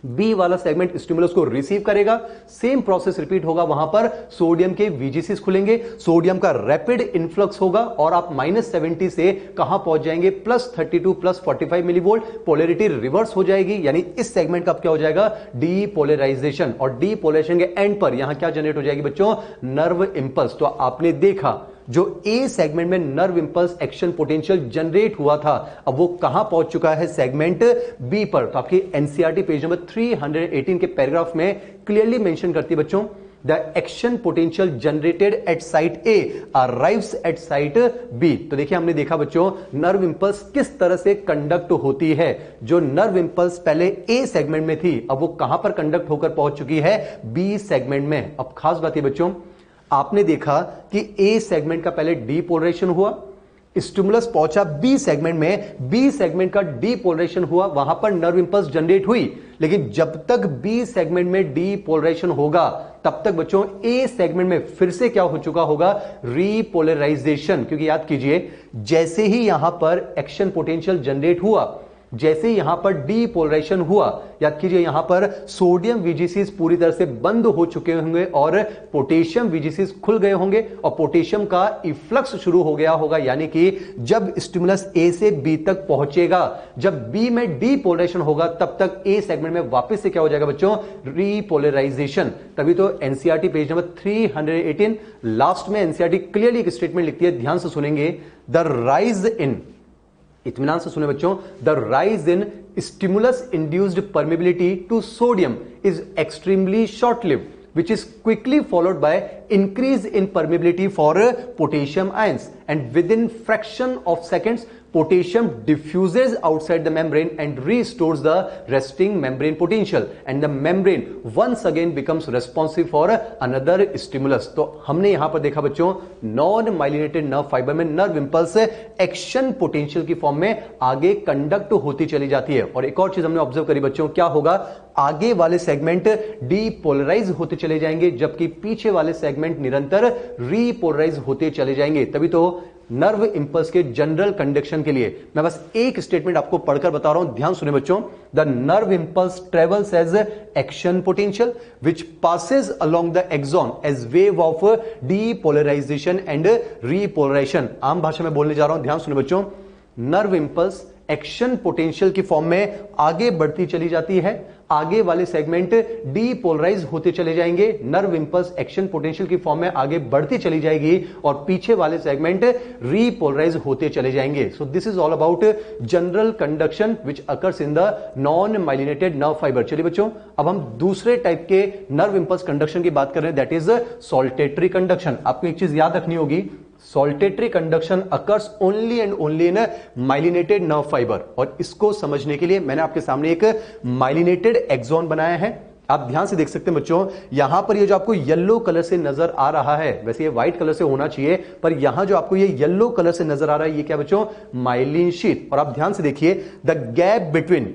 बी वाला सेगमेंट स्टिमुलस को रिसीव करेगा, सेम प्रोसेस रिपीट होगा, वहां पर सोडियम के वीजीसीज खुलेंगे, सोडियम का रैपिड इनफ्लक्स होगा और आप -70 से कहां पहुंच जाएंगे, +32 +45 मिलीवोल्ट, पोलैरिटी रिवर्स हो जाएगी, यानी इस सेगमेंट का क्या हो जाएगा, डीपोलराइजेशन। और डीपोलराइजेशन के एंड पर यहां क्या जनरेट हो जाएगी बच्चों, नर्व इंपल्स। तो आपने देखा जो ए सेगमेंट में nerve impulse action potential generate हुआ था, अब वो कहां पहुंच चुका है? सेगमेंट बी पर। तो आपकी एनसीईआरटी पेज नंबर 318 के पैराग्राफ में क्लियरली मेंशन करती है बच्चों, The action potential generated at site A arrives at site B। तो देखिए हमने देखा बच्चों नर्व इंपल्स किस तरह से कंडक्ट होती है। जो नर्व इंपल्स पहले A सेगमेंट में थी, अब वो कहां पर कंडक्ट होकर पहुंच चुकी है? B सेगमेंट में। अब खास बात है बच्चों, आपने देखा कि A सेगमेंट का पहले डीपोलराइजेशन हुआ, स्टिमुलस पहुंचा बी सेगमेंट में, बी सेगमेंट का डीपोलराइजेशन हुआ, वहां पर नर्व इंपल्स जनरेट हुई। लेकिन जब तक बी सेगमेंट में डीपोलराइजेशन होगा तब तक बच्चों ए सेगमेंट में फिर से क्या हो चुका होगा? रीपोलराइजेशन। क्योंकि याद कीजिए जैसे ही यहां पर एक्शन पोटेंशियल जनरेट हुआ, जैसे यहां पर डीपोलराइजेशन हुआ, याद कीजिए यहां पर सोडियम वीजीसीज पूरी तरह से बंद हो चुके होंगे और पोटेशियम वीजीसीज खुल गए होंगे और पोटेशियम का इफ्लक्स शुरू हो गया होगा। यानी कि जब स्टिमुलस ए से बी तक पहुंचेगा, जब बी में डीपोलराइजेशन होगा, तब तक ए सेगमेंट में वापस से क्या हो जाएगा बच्चों? रीपोलराइजेशन। तभी तो एनसीईआरटी पेज नंबर 318 लास्ट में एनसीईआरटी क्लियरली एक स्टेटमेंट लिखती है, ध्यान से सुनेंगे, द राइज इन, इत्मीनान से सुने बच्चों, the rise in stimulus induced permeability to sodium is extremely short lived, which is quickly followed by increase in permeability for potassium ions, and within fraction of seconds potassium diffuses outside the membrane and restores the resting membrane potential, and the membrane once again becomes responsive for another stimulus। तो हमने यहां पर देखा बच्चों non myelinated nerve fibre में nerve impulse action potential की form में आगे कंडक्ट होती चली जाती है। और एक और चीज हमने ऑब्जर्व करी बच्चों, क्या होगा? आगे वाले सेगमेंट डीपोलराइज होते चले जाएंगे, जबकि पीछे वाले सेगमेंट निरंतर रीपोलराइज होते चले जाएंगे। तभी तो नर्व इंपल्स के जनरल कंडक्शन के लिए मैं बस एक स्टेटमेंट आपको पढ़कर बता रहा हूं, ध्यान सुने बच्चों, the nerve impulse travels as action potential which passes along the axon as wave of depolarization and repolarization. आम भाषा में बोलने जा रहा हूं, ध्यान सुने बच्चों, नर्व इंपल्स एक्शन पोटेंशियल की फॉर्म में आगे बढ़ती चली जाती है, आगे वाले सेगमेंट डीपोलराइज होते चले जाएंगे, नर्व इंपल्स एक्शन पोटेंशियल की फॉर्म में आगे बढ़ती चली जाएगी और पीछे वाले सेगमेंट रीपोलराइज होते चले जाएंगे। सो this is all about general conduction which occurs in the non myelinated nerve fibre. चलिए बच्चों अब हम दूसरे टाइप के नर्व इंपल्स कंडक्शन की बात कर रहे हैं, दैट इज सॉल्टेटरी कंडक्शन। आपको एक चीज याद रखनी होगी, saltatory conduction occurs only and only in myelinated nerve fibre. और इसको समझने के लिए मैंने आपके सामने एक माइलिनेटेड एक्सॉन बनाया है। आप ध्यान से देख सकते हैं बच्चों, यहां पर ये जो आपको येलो कलर से नजर आ रहा है, वैसे ये व्हाइट कलर से होना चाहिए, पर यहां जो आपको ये येलो कलर से नजर आ रहा है, ये क्या बच्चों? Myelin sheath. और आप ध्यान से देखिए, the gap between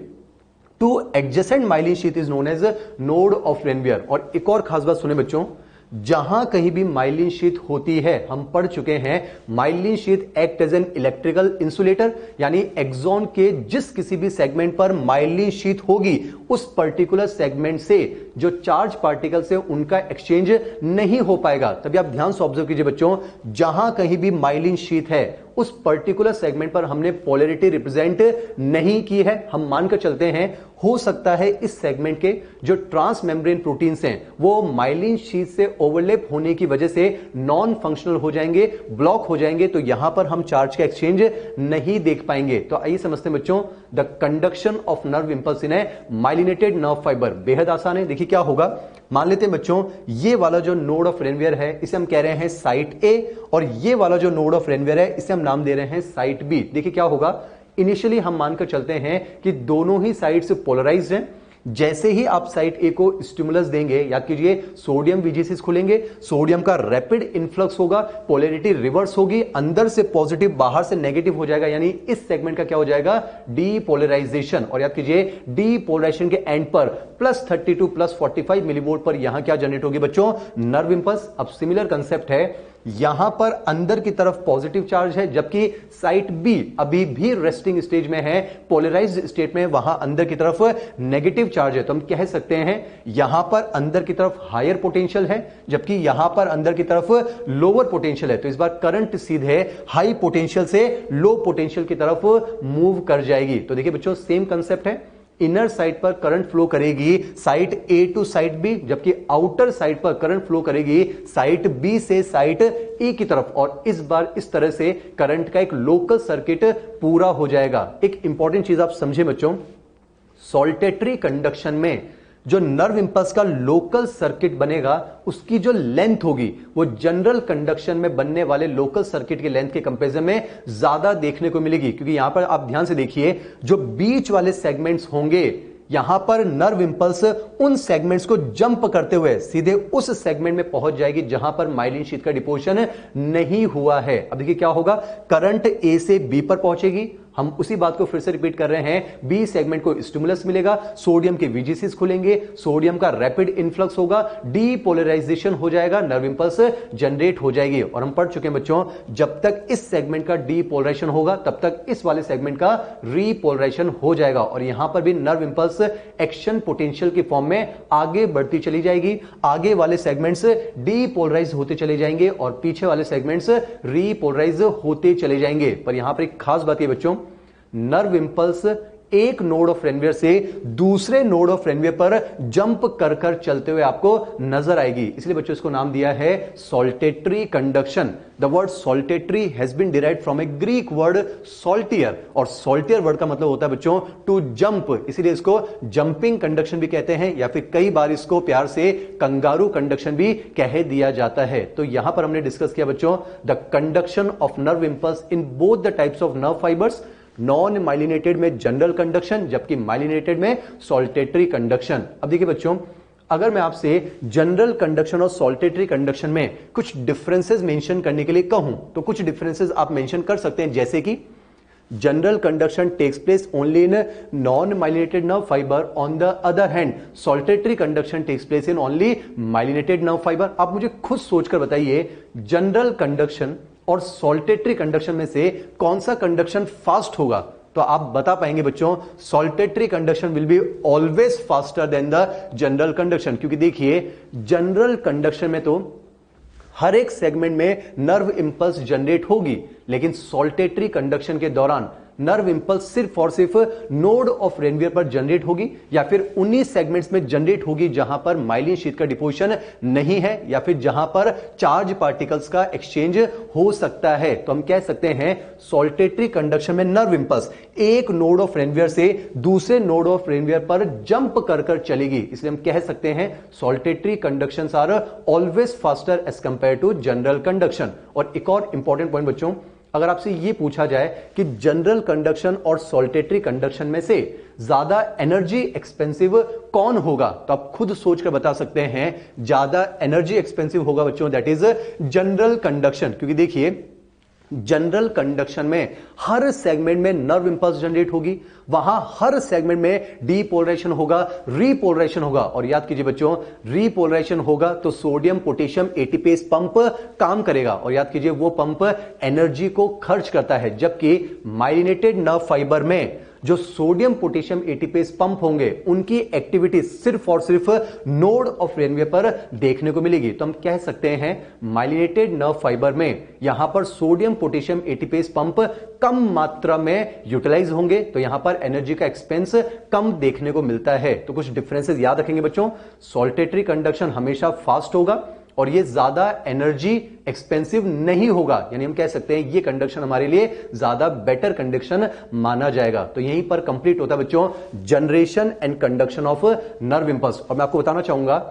two adjacent myelin sheath is known as node of Ranvier. और एक और खास बात सुने बच्चों, जहां कहीं भी माइलिन शीथ होती है, हम पढ़ चुके हैं myelin sheath act as an electrical insulator, यानी एक्सॉन के जिस किसी भी सेगमेंट पर माइलिन शीथ होगी, उस पर्टिकुलर सेगमेंट से जो चार्ज पार्टिकल से उनका एक्सचेंज नहीं हो पाएगा। तभी आप ध्यान से ऑब्जर्व कीजिए बच्चों, जहां कहीं भी माइलिन शीथ है उस पर्टिकुलर सेगमेंट पर हमने पोलैरिटी रिप्रेजेंट नहीं की है। हम मानकर चलते हैं हो सकता है इस सेगमेंट के जो ट्रांस मेम्ब्रेन प्रोटीन्स हैं वो माइलिन शीथ से ओवरलैप होने की वजह से नॉन फंक्शनल हो जाएंगे, ब्लॉक हो जाएंगे, तो यहां पर हम चार्ज का एक्सचेंज नहीं देख पाएंगे। तो आइए समझते हैं बच्चों, the conduction of nerve impulse in A myelinated nerve fibre. बेहद आसान है। देखिए क्या होगा, मान लेते हैं बच्चों ये वाला जो नोड ऑफ रेनवियर है इसे हम कह रहे हैं साइट ए, और ये वाला जो नोड ऑफ रेनवियर है इसे हम नाम दे रहे हैं साइट बी। देखिए क्या होगा, इनिशियली हम मानकर चलते हैं कि दोनों ही साइड्स पोलराइज्ड हैं। जैसे ही आप साइट ए को स्टिमुलस देंगे, याद कीजिए सोडियम वीजीसीज खुलेंगे, सोडियम का रैपिड इन्फ्लक्स होगा, पोलैरिटी रिवर्स होगी, अंदर से पॉजिटिव बाहर से नेगेटिव हो जाएगा, यानी इस सेगमेंट का क्या हो जाएगा? डीपोलराइजेशन। और याद कीजिए डीपोलराइजेशन के एंड पर +32 +45 मिलीवोल्ट पर यहां क्या जनरेट होगी बच्चों? Nerve impulse. अब सिमिलर कंसेप्ट है, यहां पर अंदर की तरफ पॉजिटिव चार्ज है, जबकि साइट बी अभी भी रेस्टिंग स्टेज में है, पोलराइज्ड स्टेट में, वहां अंदर की तरफ नेगेटिव चार्ज है। तो हम कह सकते हैं यहां पर अंदर की तरफ हायर पोटेंशियल है, जबकि यहां पर अंदर की तरफ लोअर पोटेंशियल है। तो इस बार करंट सीधे हाई पोटेंशियल से लो पोटेंशियल की तरफ मूव कर जाएगी। तो देखिए बच्चों सेम कंसेप्ट है, इनर साइड पर करंट फ्लो करेगी site A to site B, जबकि आउटर साइड पर करंट फ्लो करेगी साइट बी से साइट ए की तरफ। और इस बार इस तरह से करंट का एक लोकल सर्किट पूरा हो जाएगा। एक इंपॉर्टेंट चीज आप समझे बच्चों, सॉल्टेटरी कंडक्शन में जो नर्व इंपल्स का लोकल सर्किट बनेगा उसकी जो लेंथ होगी वो जनरल कंडक्शन में बनने वाले लोकल सर्किट की लेंथ के कंपैरिजन में ज्यादा देखने को मिलेगी, क्योंकि यहां पर आप ध्यान से देखिए जो बीच वाले सेगमेंट्स होंगे यहां पर नर्व इंपल्स उन सेगमेंट्स को जंप करते हुए सीधे उस सेगमेंट में पहुंच जाएगी जहां पर माइलिन शीथ का डिपोजिशन नहीं हुआ है। अब देखिए क्या होगा, करंट ए से बी पर पहुंचेगी, हम उसी बात को फिर से रिपीट कर रहे हैं, बी सेगमेंट को स्टिमुलस मिलेगा, सोडियम के वीजीसीज खुलेंगे, सोडियम का रैपिड इन्फ्लक्स होगा, डीपोलराइजेशन हो जाएगा, नर्व इंपल्स जनरेट हो जाएगी। और हम पढ़ चुके हैं बच्चों, जब तक इस सेगमेंट का डीपोलराइजेशन होगा तब तक इस वाले सेगमेंट का रीपोलराइजेशन हो जाएगा। और यहां पर भी नर्व इंपल्स एक्शन पोटेंशियल की फॉर्म में आगे बढ़ती चली जाएगी, आगे वाले सेगमेंट्स डीपोलराइज होते चले जाएंगे और पीछे वाले सेगमेंट्स रीपोलराइज होते चले जाएंगे। पर यहां पर एक खास बात है बच्चों, नर्व इंपल्स एक नोड ऑफ रेनवियर से दूसरे नोड ऑफ रेनवियर पर जंप कर कर चलते हुए आपको नजर आएगी, इसलिए बच्चों इसको नाम दिया है saltatory conduction. The word saltatory has been derived from a Greek word saltare, और सॉल्टियर वर्ड का मतलब होता है बच्चों टू जंप, इसीलिए इसको जंपिंग कंडक्शन भी कहते हैं, या फिर कई बार इसको प्यार से कंगारू कंडक्शन भी कह दिया जाता है। तो यहां पर हमने डिस्कस किया बच्चों the conduction of nerve impulse in both the types of nerve fibres, non myelinated में जनरल कंडक्शन, जबकि माइलिनेटेड में सॉल्टेटरी कंडक्शन। अब देखिए बच्चों, अगर मैं आपसे जनरल कंडक्शन और सॉल्टेटरी कंडक्शन में कुछ डिफरेंसेस मेंशन करने के लिए कहूं तो कुछ डिफरेंसेस आप मेंशन कर सकते हैं, जैसे कि general conduction takes place only in non myelinated nerve fibre, on the other hand saltatory conduction takes place in only myelinated nerve fibre. आप मुझे खुद सोचकर बताइए, जनरल कंडक्शन और सॉल्टेटरी कंडक्शन में से कौन सा कंडक्शन फास्ट होगा? तो आप बता पाएंगे बच्चों, saltatory conduction will be always faster than the general conduction, क्योंकि देखिए जनरल कंडक्शन में तो हर एक सेगमेंट में नर्व इंपल्स जनरेट होगी, लेकिन सॉल्टेटरी कंडक्शन के दौरान नर्व इंपल्स सिर्फ और सिर्फ नोड ऑफ रेनवियर पर जनरेट होगी, या फिर उन्हीं सेगमेंट्स में जनरेट होगी जहां पर माइलिन शीथ का डिपोजिशन नहीं है, या फिर जहां पर चार्ज पार्टिकल्स का एक्सचेंज हो सकता है। तो हम कह सकते हैं सॉल्टेटरी कंडक्शन में नर्व इंपल्स एक नोड ऑफ रेनवियर से दूसरे नोड ऑफ रेनवियर पर जंप कर कर चलेगी, इसलिए हम कह सकते हैं saltatory conductions are always faster as compare to general conduction. और एक और इंपॉर्टेंट पॉइंट बच्चों, अगर आपसे यह पूछा जाए कि जनरल कंडक्शन और सॉल्टेटरी कंडक्शन में से ज्यादा एनर्जी एक्सपेंसिव कौन होगा, तो आप खुद सोचकर बता सकते हैं ज्यादा एनर्जी एक्सपेंसिव होगा बच्चों दैट इज जनरल कंडक्शन, क्योंकि देखिए जनरल कंडक्शन में हर सेगमेंट में नर्व इंपल्स जनरेट होगी, वहां हर सेगमेंट में डीपोलराइजेशन होगा, रीपोलराइजेशन होगा। और याद कीजिए बच्चों, रीपोलराइजेशन होगा तो सोडियम पोटेशियम एटीपेज पंप काम करेगा, और याद कीजिए वो पंप एनर्जी को खर्च करता है, जबकि माइलिनेटेड नर्व फाइबर में जो सोडियम पोटेशियम एटीपेज पंप होंगे उनकी एक्टिविटी सिर्फ और सिर्फ नोड ऑफ रेनवियर पर देखने को मिलेगी। तो हम कह सकते हैं माइलिनेटेड नर्व फाइबर में यहां पर सोडियम पोटेशियम एटीपेज पंप कम मात्रा में यूटिलाइज होंगे, तो यहां पर एनर्जी का एक्सपेंस कम देखने को मिलता है। तो कुछ डिफरेंसेस याद रखेंगे बच्चों, सॉल्टेटरी कंडक्शन हमेशा फास्ट होगा और ये ज्यादा एनर्जी एक्सपेंसिव नहीं होगा, यानी हम कह सकते हैं ये कंडक्शन हमारे लिए ज्यादा बेटर कंडक्शन माना जाएगा। तो यहीं पर कंप्लीट होता है बच्चों generation and conduction of nerve impulse. और मैं आपको बताना चाहूंगा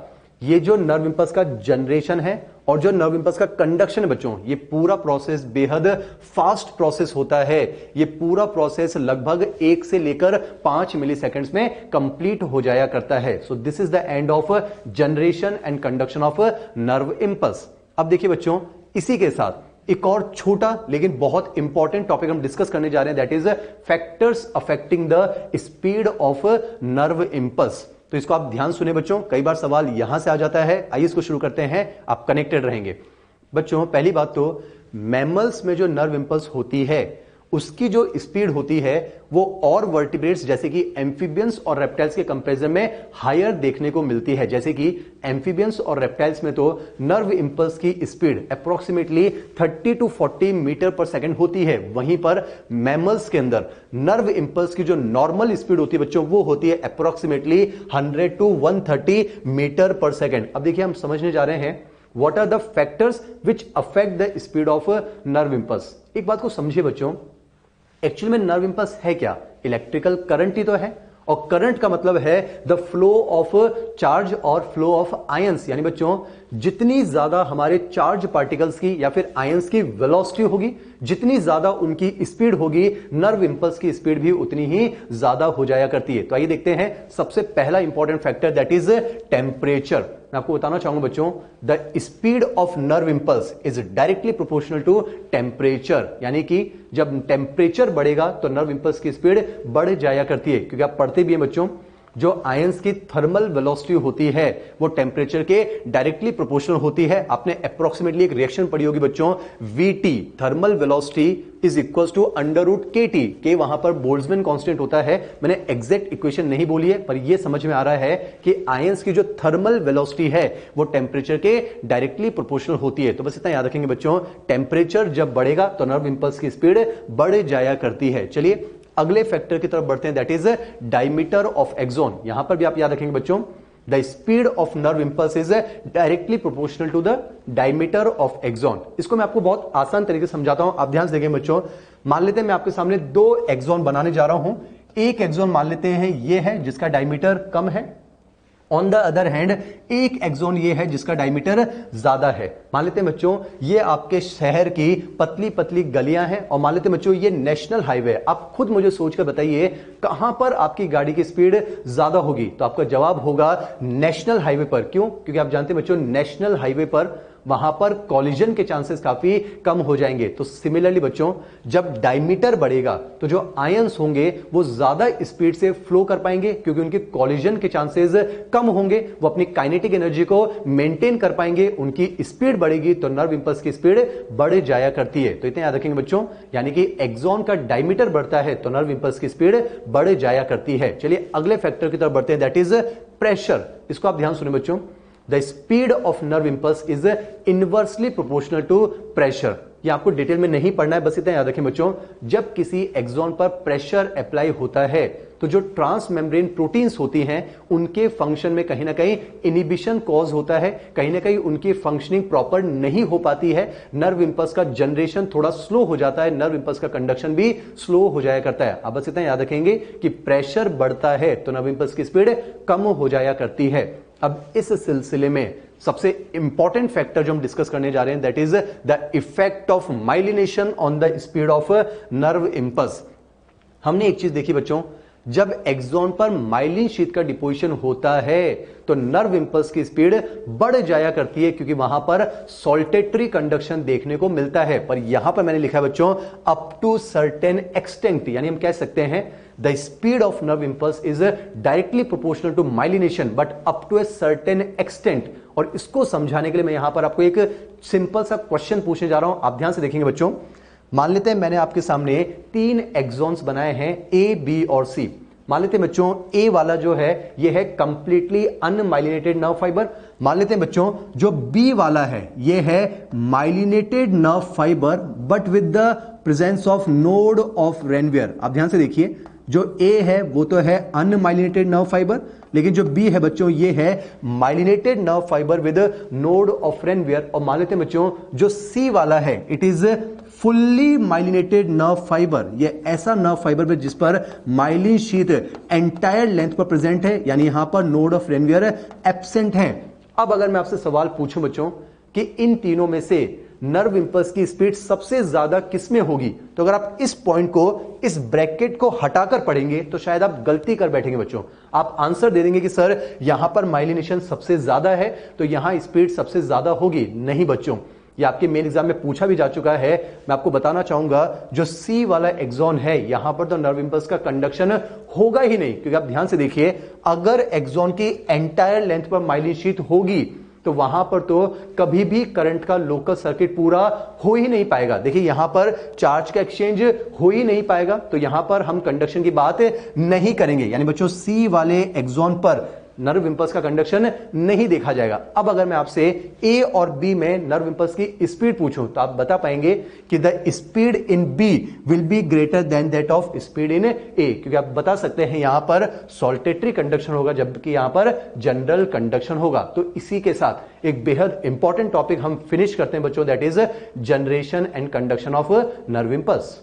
ये जो नर्व इंपल्स का जनरेशन है और जो नर्व इंपल्स का कंडक्शन है बच्चों, ये पूरा प्रोसेस बेहद फास्ट प्रोसेस होता है। ये पूरा प्रोसेस लगभग 1 से लेकर 5 मिली सेकेंड्स में कंप्लीट हो जाया करता है। सो this is the end of generation and conduction of nerve impulse. अब देखिए बच्चों, इसी के साथ एक और छोटा लेकिन बहुत इंपॉर्टेंट टॉपिक हम डिस्कस करने जा रहे हैं, that is factors affecting the speed of nerve impulse. तो इसको आप ध्यान सुने बच्चों, कई बार सवाल यहां से आ जाता है। आइए इसको शुरू करते हैं, आप कनेक्टेड रहेंगे। बच्चों पहली बात तो मैमल्स में जो नर्व इंपल्स होती है उसकी जो स्पीड होती है वो और वर्टिब्रेट्स जैसे कि एम्फीबियंस और रेप्टाइल्स के कंपैरिजन में हायर देखने को मिलती है। जैसे कि एम्फीबियंस और रेप्टाइल्स में तो नर्व इंपल्स की speed approximately 30 to 40 metre per second होती है, वहीं पर मैमल्स के अंदर नर्व इंपल्स की जो नॉर्मल स्पीड होती है बच्चों वो होती है approximately 100 to 130 metre per second. अब देखिए हम समझने जा रहे हैं what are the factors which affect the speed of nerve impulse. एक बात को समझिए बच्चों, एक्चुअली में नर्व इंपल्स है क्या? इलेक्ट्रिकल करंट ही तो है, और करंट का मतलब है द फ्लो ऑफ चार्ज और फ्लो ऑफ आयंस। यानी बच्चों जितनी ज्यादा हमारे चार्ज पार्टिकल्स की या फिर आयंस की वेलोसिटी होगी, जितनी ज्यादा उनकी स्पीड होगी, नर्व इंपल्स की स्पीड भी उतनी ही ज्यादा हो जाया करती है। तो आइए देखते हैं सबसे पहला important factor, that is temperature. मैं आपको बताना चाहूंगा बच्चों, the speed of nerve impulse is directly proportional to temperature. यानी कि जब टेम्परेचर बढ़ेगा तो नर्व इंपल्स की स्पीड बढ़ जाया करती है, क्योंकि आप पढ़ते भी हैं बच्चों जो आयंस की थर्मल वेलोसिटी होती है वो टेम्परेचर के डायरेक्टली प्रोपोर्शनल होती है। आपने अप्रोक्सीमेटली एक रिएक्शन पढ़ी होगी बच्चों, VT thermal velocity is equals to √KT के, वहां पर बोल्ट्जमैन कांस्टेंट होता है। मैंने एग्जैक्ट इक्वेशन नहीं बोली है, पर यह समझ में आ रहा है कि आयंस की जो थर्मल वेलोसिटी है वो टेम्परेचर के डायरेक्टली प्रोपोर्शनल होती है। तो बस इतना याद रखेंगे बच्चों, टेम्परेचर जब बढ़ेगा तो नर्व इंपल्स की स्पीड बढ़ जाया करती है। चलिए अगले फैक्टर की तरफ बढ़ते हैं, that is diameter of axon. यहां पर भी आप याद रखेंगे बच्चों, the speed of nerve impulse is directly proportional to the diameter of axon. इसको मैं आपको बहुत आसान तरीके से समझाता हूं, आप ध्यान से देखें बच्चों। मान लेते हैं मैं आपके सामने दो एक्सॉन बनाने जा रहा हूं। एक एक्सॉन मान लेते हैं ये है जिसका डायमीटर कम है, ऑन द अदर हैंड एक एक्सॉन ये है जिसका डायमीटर ज्यादा है। मान लेते हैं बच्चों ये आपके शहर की पतली पतली गलियां हैं, और मान लेते हैं बच्चों ये नेशनल हाईवे। आप खुद मुझे सोचकर बताइए कहां पर आपकी गाड़ी की स्पीड ज्यादा होगी? तो आपका जवाब होगा नेशनल हाईवे पर। क्यों? क्योंकि आप जानते हैं बच्चों नेशनल हाईवे पर वहां पर कॉलिजन के चांसेस काफी कम हो जाएंगे। तो सिमिलरली बच्चों जब डायमीटर बढ़ेगा तो जो आयंस होंगे वो ज्यादा स्पीड से फ्लो कर पाएंगे, क्योंकि उनके कॉलिजन के चांसेस कम होंगे, वो अपनी काइनेटिक एनर्जी को मेंटेन कर पाएंगे, उनकी स्पीड बढ़ेगी तो नर्व इंपल्स की स्पीड बढ़ जाया करती है। तो इतने याद रखेंगे बच्चों, यानी कि एक्सॉन का डायमीटर बढ़ता है तो नर्व इंपल्स की स्पीड बढ़ जाया करती है। चलिए अगले फैक्टर की तरफ बढ़ते हैं, दैट इज प्रेशर। इसको आप ध्यान सुनिए बच्चों, the speed of nerve impulse is inversely proportional to pressure. ये आपको डिटेल में नहीं पढ़ना है, बस इतना याद रखें बच्चों, जब किसी एक्सॉन पर प्रेशर अप्लाई होता है तो जो ट्रांस मेम्ब्रेन प्रोटीन्स होती हैं उनके फंक्शन में कहीं ना कहीं इनिबिशन कॉज होता है, कहीं ना कहीं उनकी फंक्शनिंग प्रॉपर नहीं हो पाती है, नर्व इंपल्स का जनरेशन थोड़ा स्लो हो जाता है, नर्व इंपल्स का कंडक्शन भी स्लो हो जाया करता है। अब बस इतना याद रखेंगे कि प्रेशर बढ़ता है तो नर्व इंपल्स की स्पीड कम हो जाया करती है। अब इस सिलसिले में सबसे इंपॉर्टेंट फैक्टर जो हम डिस्कस करने जा रहे हैं, that is the effect of myelination on the speed of nerve impulse. हमने एक चीज देखी बच्चों, जब एक्सॉन पर माइलिन शीट का डिपोजिशन होता है तो नर्व इंपल्स की स्पीड बढ़ जाया करती है, क्योंकि वहां पर सॉल्टेटरी कंडक्शन देखने को मिलता है। पर यहां पर मैंने लिखा है बच्चों अप टू सर्टेन एक्सटेंट, यानी हम कह सकते हैं the speed of nerve impulse is directly proportional to myelination but up to a certain extent. और इसको समझाने के लिए मैं यहां पर आपको एक सिंपल सा क्वेश्चन पूछने जा रहा हूं, आप ध्यान से देखेंगे बच्चों। मान लेते हैं मैंने आपके सामने तीन एक्सॉन्स बनाए हैं ए, बी और सी। मान लेते हैं बच्चों ए वाला जो है ये है कंप्लीटली अनमाइलिनेटेड नर्व फाइबर। मान लेते हैं बच्चों जो बी वाला है ये है myelinated nerve fibre but with the presence of node of Ranvier. आप ध्यान से देखिए, जो ए है वो तो है अनमाइलिनेटेड नर्व फाइबर, लेकिन जो बी है बच्चों ये है myelinated nerve fibre with node of Ranvier. और मान लेते हैं बच्चों जो सी वाला है it is fully myelinated nerve fibre. ये ऐसा नर्व फाइबर जिस पर माइलिन शीथ एंटायर लेंथ पर प्रेजेंट है, यानी यहां पर नोड ऑफ रेनवियर एब्सेंट है। अब अगर मैं आपसे सवाल पूछूं बच्चों कि इन तीनों में से नर्व इंपल्स की स्पीड सबसे ज्यादा किसमें होगी, तो अगर आप इस पॉइंट को, इस ब्रैकेट को हटाकर पढ़ेंगे तो शायद आप गलती कर बैठेंगे बच्चों। आप आंसर दे देंगे कि सर यहां पर माइलिनेशन सबसे ज्यादा है तो यहां स्पीड सबसे ज्यादा होगी। नहीं बच्चों, ये आपके मेन एग्जाम में पूछा भी जा चुका है। मैं आपको बताना चाहूंगा जो सी वाला एक्सॉन है यहां पर तो नर्व इंपल्स का कंडक्शन होगा ही नहीं, क्योंकि आप ध्यान से देखिए अगर एक्सॉन की एंटायर लेंथ पर माइलिन शीथ होगी तो वहां पर तो कभी भी करंट का लोकल सर्किट पूरा हो ही नहीं पाएगा। देखिए यहां पर चार्ज का एक्सचेंज हो ही नहीं पाएगा, तो यहां पर हम कंडक्शन की बात नहीं करेंगे, यानी बच्चों सी वाले एक्सॉन पर नर्व इंपल्स का कंडक्शन नहीं देखा जाएगा। अब अगर मैं आपसे ए और बी में नर्व इंपल्स की स्पीड पूछूं तो आप बता पाएंगे कि the speed in B will be greater than that of speed in A, क्योंकि आप बता सकते हैं यहां पर सॉल्टेटरी कंडक्शन होगा जबकि यहां पर जनरल कंडक्शन होगा। तो इसी के साथ एक बेहद इंपॉर्टेंट टॉपिक हम फिनिश करते हैं बच्चों, that is generation and conduction of nerve impulse.